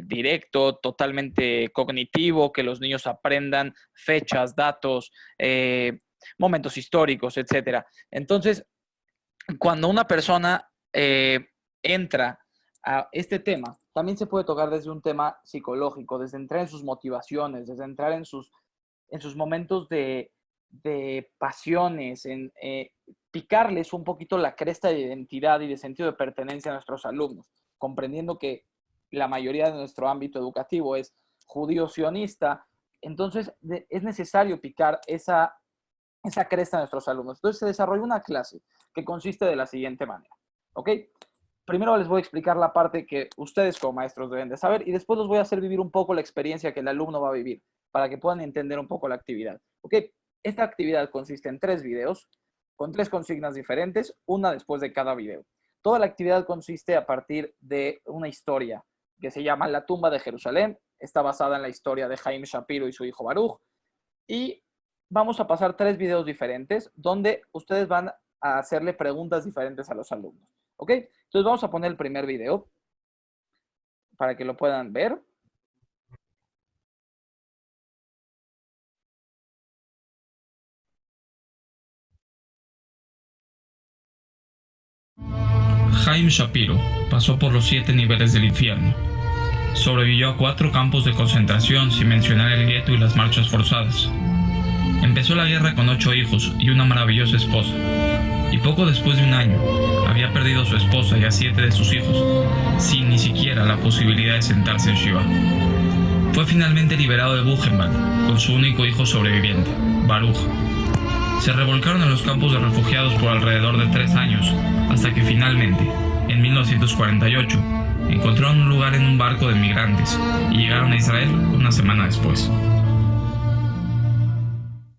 directo, totalmente cognitivo, que los niños aprendan fechas, datos, momentos históricos, etc. Entonces, cuando una persona entra a este tema, también se puede tocar desde un tema psicológico, desde entrar en sus motivaciones, desde entrar en sus momentos de pasiones, en picarles un poquito la cresta de identidad y de sentido de pertenencia a nuestros alumnos, comprendiendo que la mayoría de nuestro ámbito educativo es judío-sionista. Entonces es necesario picar esa cresta a nuestros alumnos. Entonces se desarrolló una clase que consiste de la siguiente manera, ¿ok? Primero les voy a explicar la parte que ustedes como maestros deben de saber y después los voy a hacer vivir un poco la experiencia que el alumno va a vivir para que puedan entender un poco la actividad, ¿ok? Esta actividad consiste en 3 videos con 3 consignas diferentes, una después de cada video. Toda la actividad consiste a partir de una historia que se llama La tumba de Jerusalén. Está basada en la historia de Haim Shapiro y su hijo Baruch. Y vamos a pasar 3 videos diferentes donde ustedes van a hacerle preguntas diferentes a los alumnos, ¿ok? Entonces vamos a poner el primer video para que lo puedan ver. Haim Shapiro pasó por los 7 niveles del infierno. Sobrevivió a 4 campos de concentración sin mencionar el gueto y las marchas forzadas. Empezó la guerra con 8 hijos y una maravillosa esposa. Y poco después de un año, había perdido a su esposa y a 7 de sus hijos, sin ni siquiera la posibilidad de sentarse en Shiva. Fue finalmente liberado de Buchenwald, con su único hijo sobreviviente, Baruch. Se revolcaron en los campos de refugiados por alrededor de 3 años, hasta que finalmente, en 1948, encontraron un lugar en un barco de migrantes y llegaron a Israel una semana después.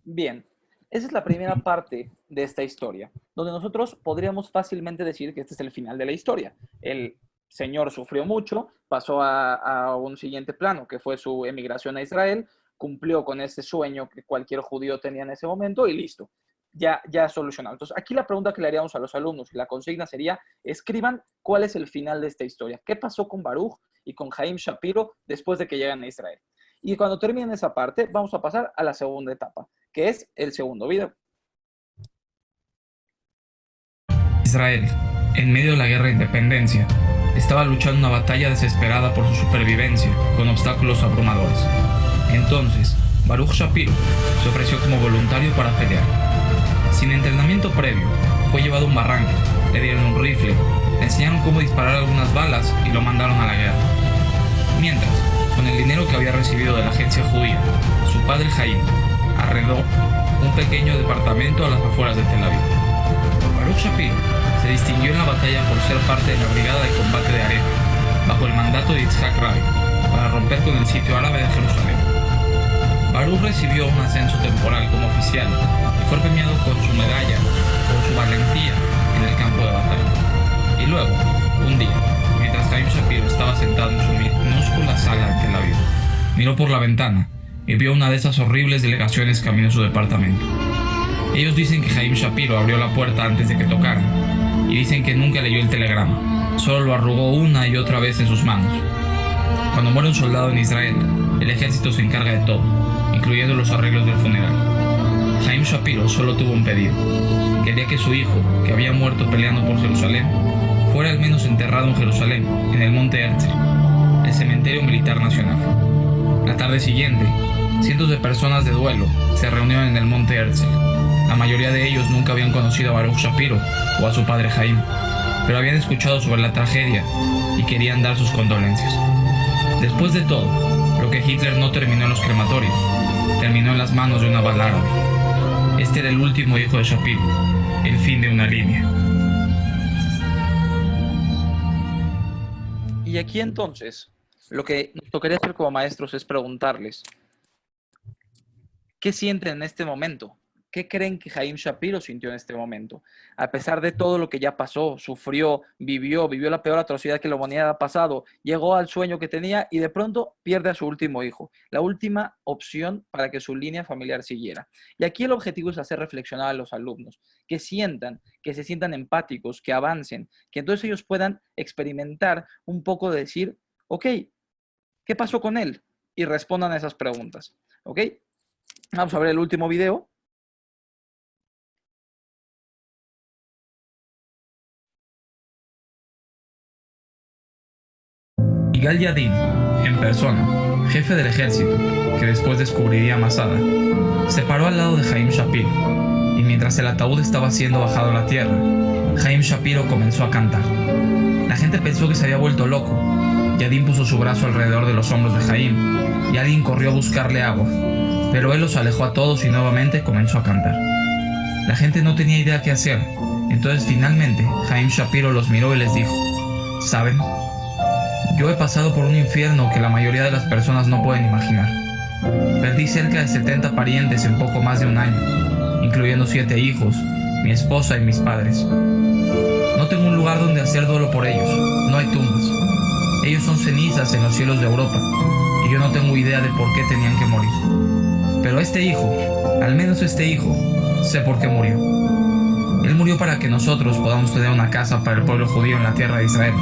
Bien, esa es la primera parte de esta historia, donde nosotros podríamos fácilmente decir que este es el final de la historia. El señor sufrió mucho, pasó a un siguiente plano, que fue su emigración a Israel, cumplió con ese sueño que cualquier judío tenía en ese momento y listo, ya solucionado. Entonces, aquí la pregunta que le haríamos a los alumnos y la consigna sería, escriban cuál es el final de esta historia. ¿Qué pasó con Baruch y con Haim Shapiro después de que llegan a Israel? Y cuando terminen esa parte, vamos a pasar a la segunda etapa, que es el segundo video. Israel, en medio de la guerra de independencia, estaba luchando una batalla desesperada por su supervivencia, con obstáculos abrumadores. Entonces, Baruch Shapiro se ofreció como voluntario para pelear. Sin entrenamiento previo, fue llevado a un barranco, le dieron un rifle, le enseñaron cómo disparar algunas balas y lo mandaron a la guerra. Mientras, con el dinero que había recibido de la agencia judía, su padre Haim arrendó un pequeño departamento a las afueras de Tel Aviv. Baruch Shapiro se distinguió en la batalla por ser parte de la brigada de combate de Aref, bajo el mandato de Yitzhak Rabin, para romper con el sitio árabe de Jerusalén. Baruch recibió un ascenso temporal como oficial y fue premiado con su medalla por su valentía en el campo de batalla. Y luego, un día, mientras Haim Shapiro estaba sentado en su minúscula sala en Tel Aviv, miró por la ventana y vio una de esas horribles delegaciones camino a su departamento. Ellos dicen que Haim Shapiro abrió la puerta antes de que tocaran y dicen que nunca leyó el telegrama, solo lo arrugó una y otra vez en sus manos. Cuando muere un soldado en Israel, el ejército se encarga de todo, incluyendo los arreglos del funeral. Haim Shapiro solo tuvo un pedido. Quería que su hijo, que había muerto peleando por Jerusalén, fuera al menos enterrado en Jerusalén, en el monte Herzl, el cementerio militar nacional. La tarde siguiente, cientos de personas de duelo se reunieron en el monte Herzl. La mayoría de ellos nunca habían conocido a Baruch Shapiro o a su padre Haim, pero habían escuchado sobre la tragedia y querían dar sus condolencias. Después de todo, lo que Hitler no terminó en los crematorios, terminó en las manos de una bala árabe. Este era el último hijo de Shapiro, el fin de una línea. Y aquí entonces, lo que nos tocaría hacer como maestros es preguntarles, ¿qué sienten en este momento? ¿Qué creen que Haim Shapiro sintió en este momento? A pesar de todo lo que ya pasó, sufrió, vivió la peor atrocidad que la humanidad ha pasado, llegó al sueño que tenía y de pronto pierde a su último hijo, la última opción para que su línea familiar siguiera. Y aquí el objetivo es hacer reflexionar a los alumnos, que se sientan empáticos, que avancen, que entonces ellos puedan experimentar un poco de decir, ok, ¿qué pasó con él? Y respondan a esas preguntas, ¿ok? Vamos a ver el último video. Yigal Yadin, en persona, jefe del ejército, que después descubriría Masada, se paró al lado de Haim Shapiro, y mientras el ataúd estaba siendo bajado a la tierra, Haim Shapiro comenzó a cantar. La gente pensó que se había vuelto loco. Yadin puso su brazo alrededor de los hombros de Haim, y alguien corrió a buscarle agua, pero él los alejó a todos y nuevamente comenzó a cantar. La gente no tenía idea qué hacer, entonces finalmente Haim Shapiro los miró y les dijo: ¿saben? Yo he pasado por un infierno que la mayoría de las personas no pueden imaginar. Perdí cerca de 70 parientes en poco más de un año, incluyendo 7 hijos, mi esposa y mis padres. No tengo un lugar donde hacer duelo por ellos, no hay tumbas. Ellos son cenizas en los cielos de Europa, y yo no tengo idea de por qué tenían que morir. Pero este hijo, al menos este hijo, sé por qué murió. Él murió para que nosotros podamos tener una casa para el pueblo judío en la tierra de Israel.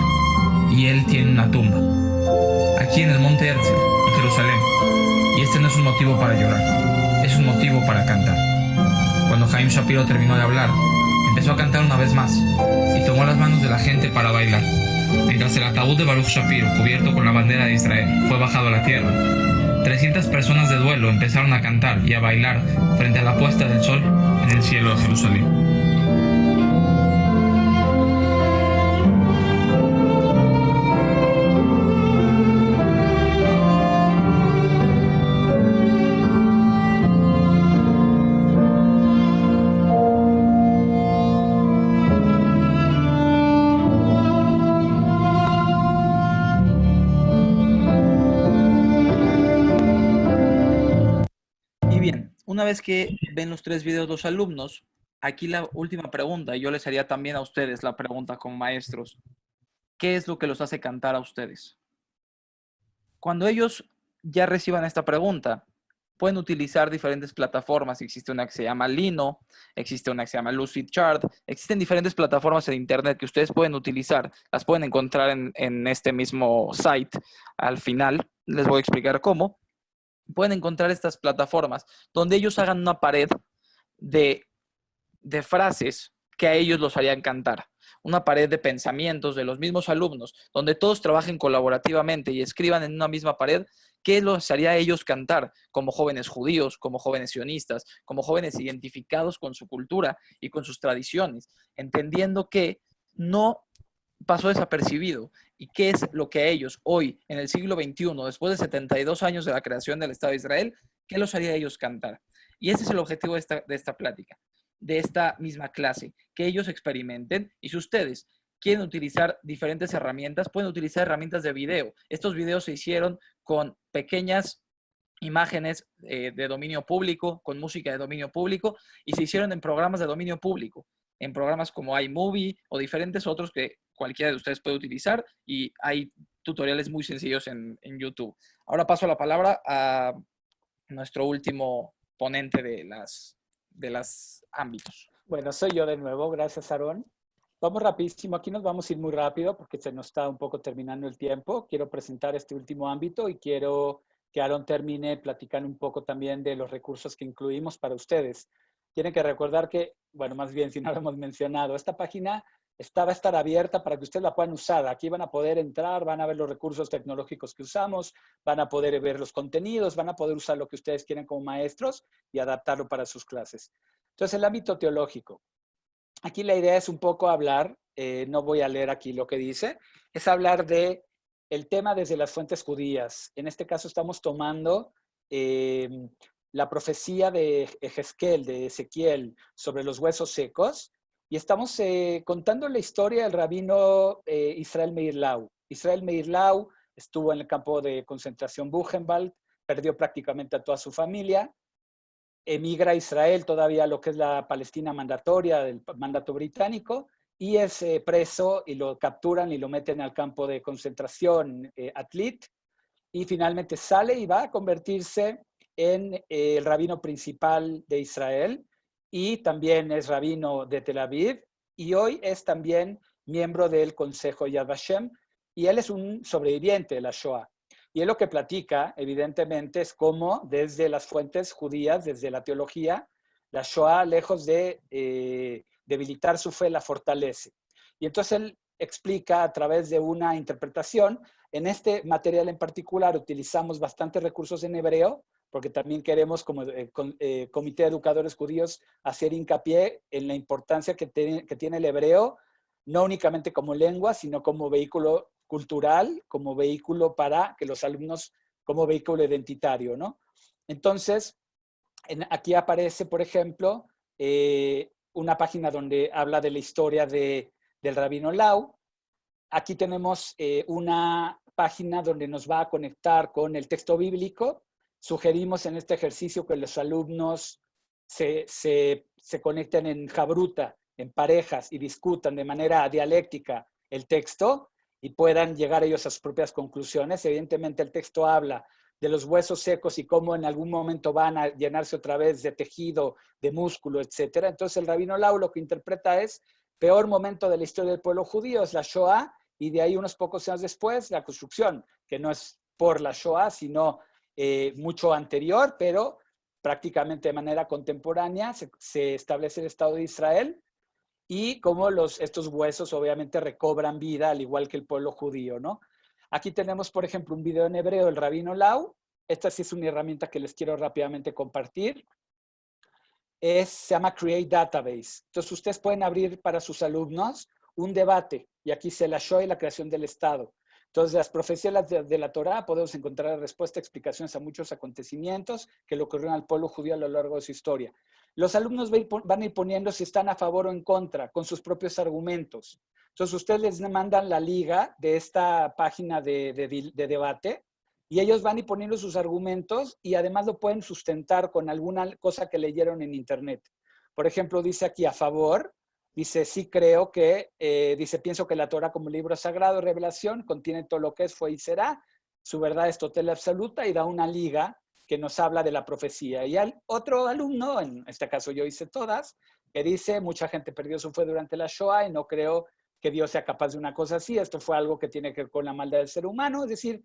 Y él tiene una tumba, aquí en el monte Herzl, en Jerusalén. Y este no es un motivo para llorar, es un motivo para cantar. Cuando Haim Shapiro terminó de hablar, empezó a cantar una vez más, y tomó las manos de la gente para bailar. Mientras el ataúd de Baruch Shapiro, cubierto con la bandera de Israel, fue bajado a la tierra, 300 personas de duelo empezaron a cantar y a bailar frente a la puesta del sol en el cielo de Jerusalén. Una vez que ven los 3 videos los alumnos, aquí la última pregunta, y yo les haría también a ustedes la pregunta como maestros. ¿Qué es lo que los hace cantar a ustedes? Cuando ellos ya reciban esta pregunta, pueden utilizar diferentes plataformas. Existe una que se llama Lino, existe una que se llama Lucidchart, existen diferentes plataformas en internet que ustedes pueden utilizar. Las pueden encontrar en este mismo site. Al final les voy a explicar cómo. Pueden encontrar estas plataformas donde ellos hagan una pared de frases que a ellos los harían cantar. Una pared de pensamientos de los mismos alumnos, donde todos trabajen colaborativamente y escriban en una misma pared qué los haría a ellos cantar como jóvenes judíos, como jóvenes sionistas, como jóvenes identificados con su cultura y con sus tradiciones, entendiendo que no pasó desapercibido y qué es lo que a ellos hoy, en el siglo XXI, después de 72 años de la creación del Estado de Israel, qué los haría a ellos cantar. Y ese es el objetivo de esta plática, de esta misma clase, que ellos experimenten. Y si ustedes quieren utilizar diferentes herramientas, pueden utilizar herramientas de video. Estos videos se hicieron con pequeñas imágenes de dominio público, con música de dominio público, y se hicieron en programas de dominio público, en programas como iMovie o diferentes otros que cualquiera de ustedes puede utilizar, y hay tutoriales muy sencillos en YouTube. Ahora paso la palabra a nuestro último ponente de las ámbitos. Bueno, soy yo de nuevo. Gracias, Aarón. Vamos rapidísimo. Aquí nos vamos a ir muy rápido porque se nos está un poco terminando el tiempo. Quiero presentar este último ámbito y quiero que Aarón termine platicando un poco también de los recursos que incluimos para ustedes. Tienen que recordar que, bueno, más bien si no lo hemos mencionado, esta página va a estar abierta para que ustedes la puedan usar. Aquí van a poder entrar, van a ver los recursos tecnológicos que usamos, van a poder ver los contenidos, van a poder usar lo que ustedes quieren como maestros y adaptarlo para sus clases. Entonces, el ámbito teológico. Aquí la idea es un poco hablar, no voy a leer aquí lo que dice, es hablar de el tema desde las fuentes judías. En este caso estamos tomando la profecía de Ezequiel sobre los huesos secos, y estamos contando la historia del rabino Israel Meir Lau. Israel Meir Lau estuvo en el campo de concentración Buchenwald, perdió prácticamente a toda su familia, emigra a Israel, todavía lo que es la Palestina mandatoria del mandato británico, y es preso y lo capturan y lo meten al campo de concentración Atlit, y finalmente sale y va a convertirse en el rabino principal de Israel, y también es rabino de Tel Aviv, y hoy es también miembro del Consejo Yad Vashem, y él es un sobreviviente de la Shoah. Y él lo que platica, evidentemente, es cómo desde las fuentes judías, desde la teología, la Shoah, lejos de debilitar su fe, la fortalece. Y entonces él explica a través de una interpretación En este material en particular utilizamos bastantes recursos en hebreo, porque también queremos, como Comité de Educadores Judíos, hacer hincapié en la importancia que tiene el hebreo, no únicamente como lengua, sino como vehículo cultural, como vehículo para que los alumnos, como vehículo identitario, ¿no? Entonces, aquí aparece, por ejemplo, una página donde habla de la historia del Rabino Lau. Aquí tenemos una página donde nos va a conectar con el texto bíblico. Sugerimos en este ejercicio que los alumnos se conecten en jabruta, en parejas, y discutan de manera dialéctica el texto y puedan llegar ellos a sus propias conclusiones. Evidentemente el texto habla de los huesos secos y cómo en algún momento van a llenarse otra vez de tejido, de músculo, etc. Entonces el Rabino Lau lo que interpreta es: peor momento de la historia del pueblo judío es la Shoah, y de ahí unos pocos años después la construcción, que no es por la Shoah, sino mucho anterior, pero prácticamente de manera contemporánea se establece el Estado de Israel, y cómo estos huesos obviamente recobran vida, al igual que el pueblo judío, ¿no? Aquí tenemos, por ejemplo, un video en hebreo del Rabino Lau. Esta sí es una herramienta que les quiero rápidamente compartir. Se llama Create Database. Entonces, ustedes pueden abrir para sus alumnos un debate, y aquí se la Shoah y la creación del Estado. Entonces, las profecías de la Torá podemos encontrar respuesta, explicaciones a muchos acontecimientos que le ocurrieron al pueblo judío a lo largo de su historia. Los alumnos van a ir poniendo si están a favor o en contra, con sus propios argumentos. Entonces, ustedes les mandan la liga de esta página de debate, y ellos van a ir poniendo sus argumentos, y además lo pueden sustentar con alguna cosa que leyeron en internet. Por ejemplo, dice aquí a favor. Dice, sí creo que, pienso que la Torá como libro sagrado, revelación, contiene todo lo que es, fue y será. Su verdad es total y absoluta, y da una liga que nos habla de la profecía. Y otro alumno, en este caso yo hice todas, que dice, mucha gente perdió su fe durante la Shoah y no creo que Dios sea capaz de una cosa así. Esto fue algo que tiene que ver con la maldad del ser humano. Es decir,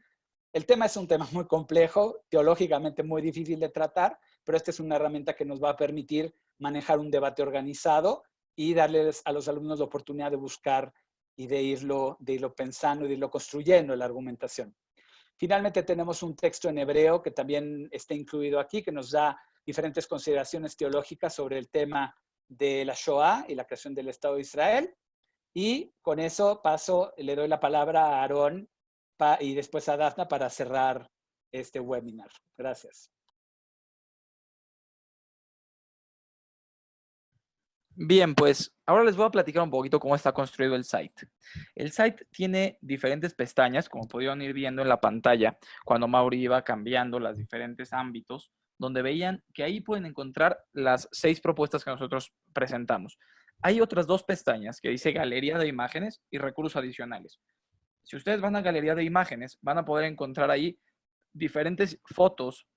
el tema es un tema muy complejo, teológicamente muy difícil de tratar, pero esta es una herramienta que nos va a permitir manejar un debate organizado y darles a los alumnos la oportunidad de buscar y de irlo pensando y de irlo construyendo la argumentación. Finalmente tenemos un texto en hebreo que también está incluido aquí, que nos da diferentes consideraciones teológicas sobre el tema de la Shoah y la creación del Estado de Israel. Y con eso le doy la palabra a Aarón y después a Dafna para cerrar este webinar. Gracias. Bien, pues ahora les voy a platicar un poquito cómo está construido el site. El site tiene diferentes pestañas, como pudieron ir viendo en la pantalla, cuando Mauri iba cambiando los diferentes ámbitos, donde veían que ahí pueden encontrar las 6 propuestas que nosotros presentamos. Hay otras 2 pestañas que dice Galería de Imágenes y Recursos Adicionales. Si ustedes van a Galería de Imágenes, van a poder encontrar ahí diferentes fotos,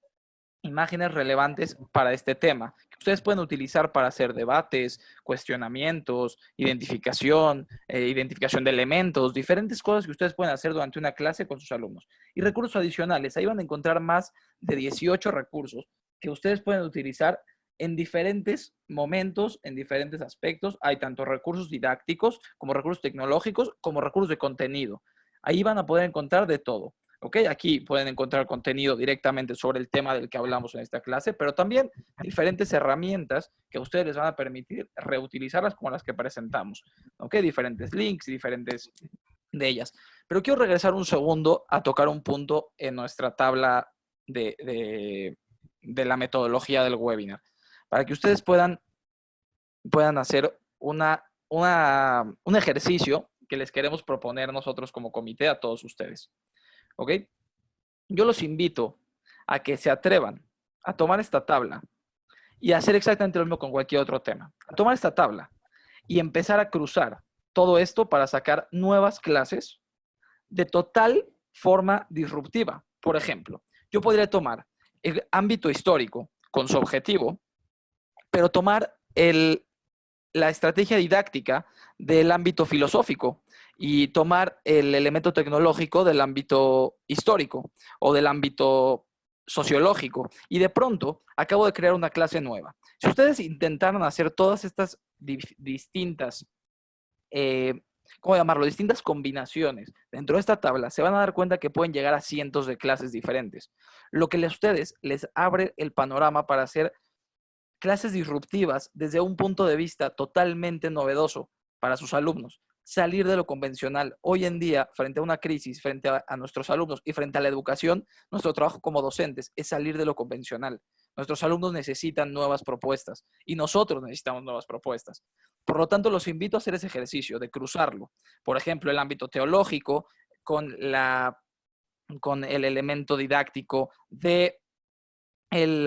imágenes relevantes para este tema, que ustedes pueden utilizar para hacer debates, cuestionamientos, identificación de elementos, diferentes cosas que ustedes pueden hacer durante una clase con sus alumnos. Y recursos adicionales, ahí van a encontrar más de 18 recursos que ustedes pueden utilizar en diferentes momentos, en diferentes aspectos. Hay tanto recursos didácticos, como recursos tecnológicos, como recursos de contenido. Ahí van a poder encontrar de todo. ¿Ok? Aquí pueden encontrar contenido directamente sobre el tema del que hablamos en esta clase, pero también diferentes herramientas que a ustedes les van a permitir reutilizarlas como las que presentamos. ¿Ok? Diferentes links, diferentes de ellas. Pero quiero regresar un segundo a tocar un punto en nuestra tabla de la metodología del webinar, para que ustedes puedan hacer un ejercicio que les queremos proponer nosotros como comité a todos ustedes. ¿Ok? Yo los invito a que se atrevan a tomar esta tabla y hacer exactamente lo mismo con cualquier otro tema. A tomar esta tabla y empezar a cruzar todo esto para sacar nuevas clases de total forma disruptiva. Por ejemplo, yo podría tomar el ámbito histórico con su objetivo, pero tomar la estrategia didáctica del ámbito filosófico y tomar el elemento tecnológico del ámbito histórico o del ámbito sociológico. Y de pronto acabo de crear una clase nueva. Si ustedes intentaran hacer todas estas distintas ¿cómo llamarlo? Distintas combinaciones dentro de esta tabla, se van a dar cuenta que pueden llegar a cientos de clases diferentes. Lo que a ustedes les abre el panorama para hacer clases disruptivas desde un punto de vista totalmente novedoso para sus alumnos. Salir de lo convencional. Hoy en día, frente a una crisis, frente a nuestros alumnos y frente a la educación, nuestro trabajo como docentes es salir de lo convencional. Nuestros alumnos necesitan nuevas propuestas y nosotros necesitamos nuevas propuestas. Por lo tanto, los invito a hacer ese ejercicio de cruzarlo. Por ejemplo, el ámbito teológico con el elemento didáctico del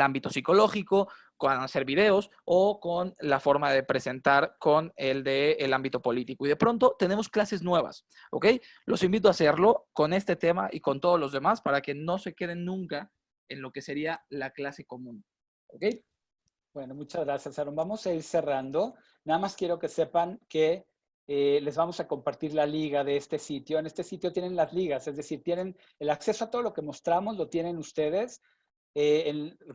ámbito psicológico, con hacer videos o con la forma de presentar con el ámbito político. Y de pronto tenemos clases nuevas, ¿ok? Los invito a hacerlo con este tema y con todos los demás para que no se queden nunca en lo que sería la clase común, ¿ok? Bueno, muchas gracias, Aaron. Vamos a ir cerrando. Nada más quiero que sepan que les vamos a compartir la liga de este sitio. En este sitio tienen las ligas, es decir, tienen el acceso a todo lo que mostramos, lo tienen ustedes.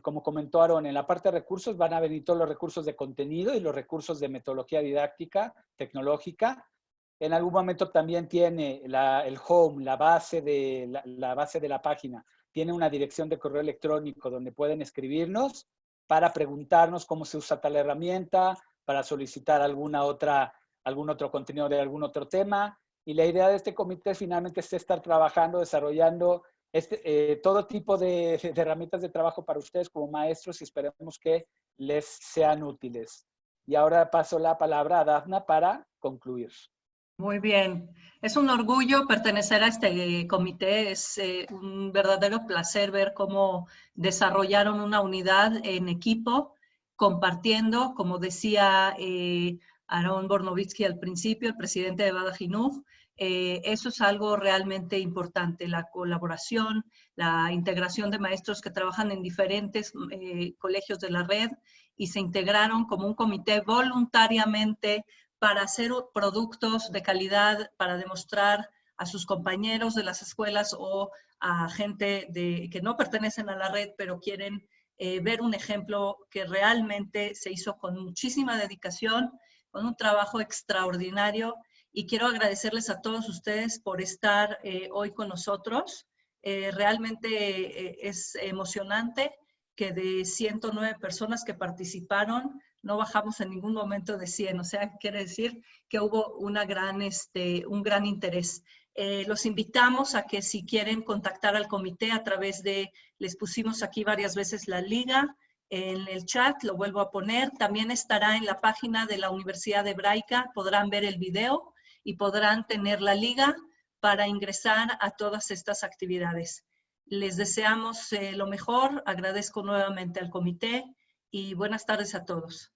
Como comentó Aaron, en la parte de recursos van a venir todos los recursos de contenido y los recursos de metodología didáctica, tecnológica. En algún momento también tiene el home, la base de la página. Tiene una dirección de correo electrónico donde pueden escribirnos para preguntarnos cómo se usa tal herramienta, para solicitar algún otro contenido de algún otro tema. Y la idea de este comité finalmente es estar trabajando, desarrollando todo tipo de herramientas de trabajo para ustedes como maestros y esperemos que les sean útiles. Y ahora paso la palabra a Dafna para concluir. Muy bien. Es un orgullo pertenecer a este comité. Es un verdadero placer ver cómo desarrollaron una unidad en equipo, compartiendo, como decía Aaron Bornovitsky al principio, el presidente de Bada Jinuj. Eso es algo realmente importante, la colaboración, la integración de maestros que trabajan en diferentes colegios de la red y se integraron como un comité voluntariamente para hacer productos de calidad, para demostrar a sus compañeros de las escuelas o a gente que no pertenecen a la red, pero quieren ver un ejemplo que realmente se hizo con muchísima dedicación, con un trabajo extraordinario. Y quiero agradecerles a todos ustedes por estar hoy con nosotros. Realmente es emocionante que de 109 personas que participaron, no bajamos en ningún momento de 100, o sea, quiere decir que hubo un gran interés. Los invitamos a que si quieren contactar al comité a través les pusimos aquí varias veces la liga en el chat, lo vuelvo a poner, también estará en la página de la Universidad Hebraica, podrán ver el video y podrán tener la liga para ingresar a todas estas actividades. Les deseamos lo mejor, agradezco nuevamente al comité y buenas tardes a todos.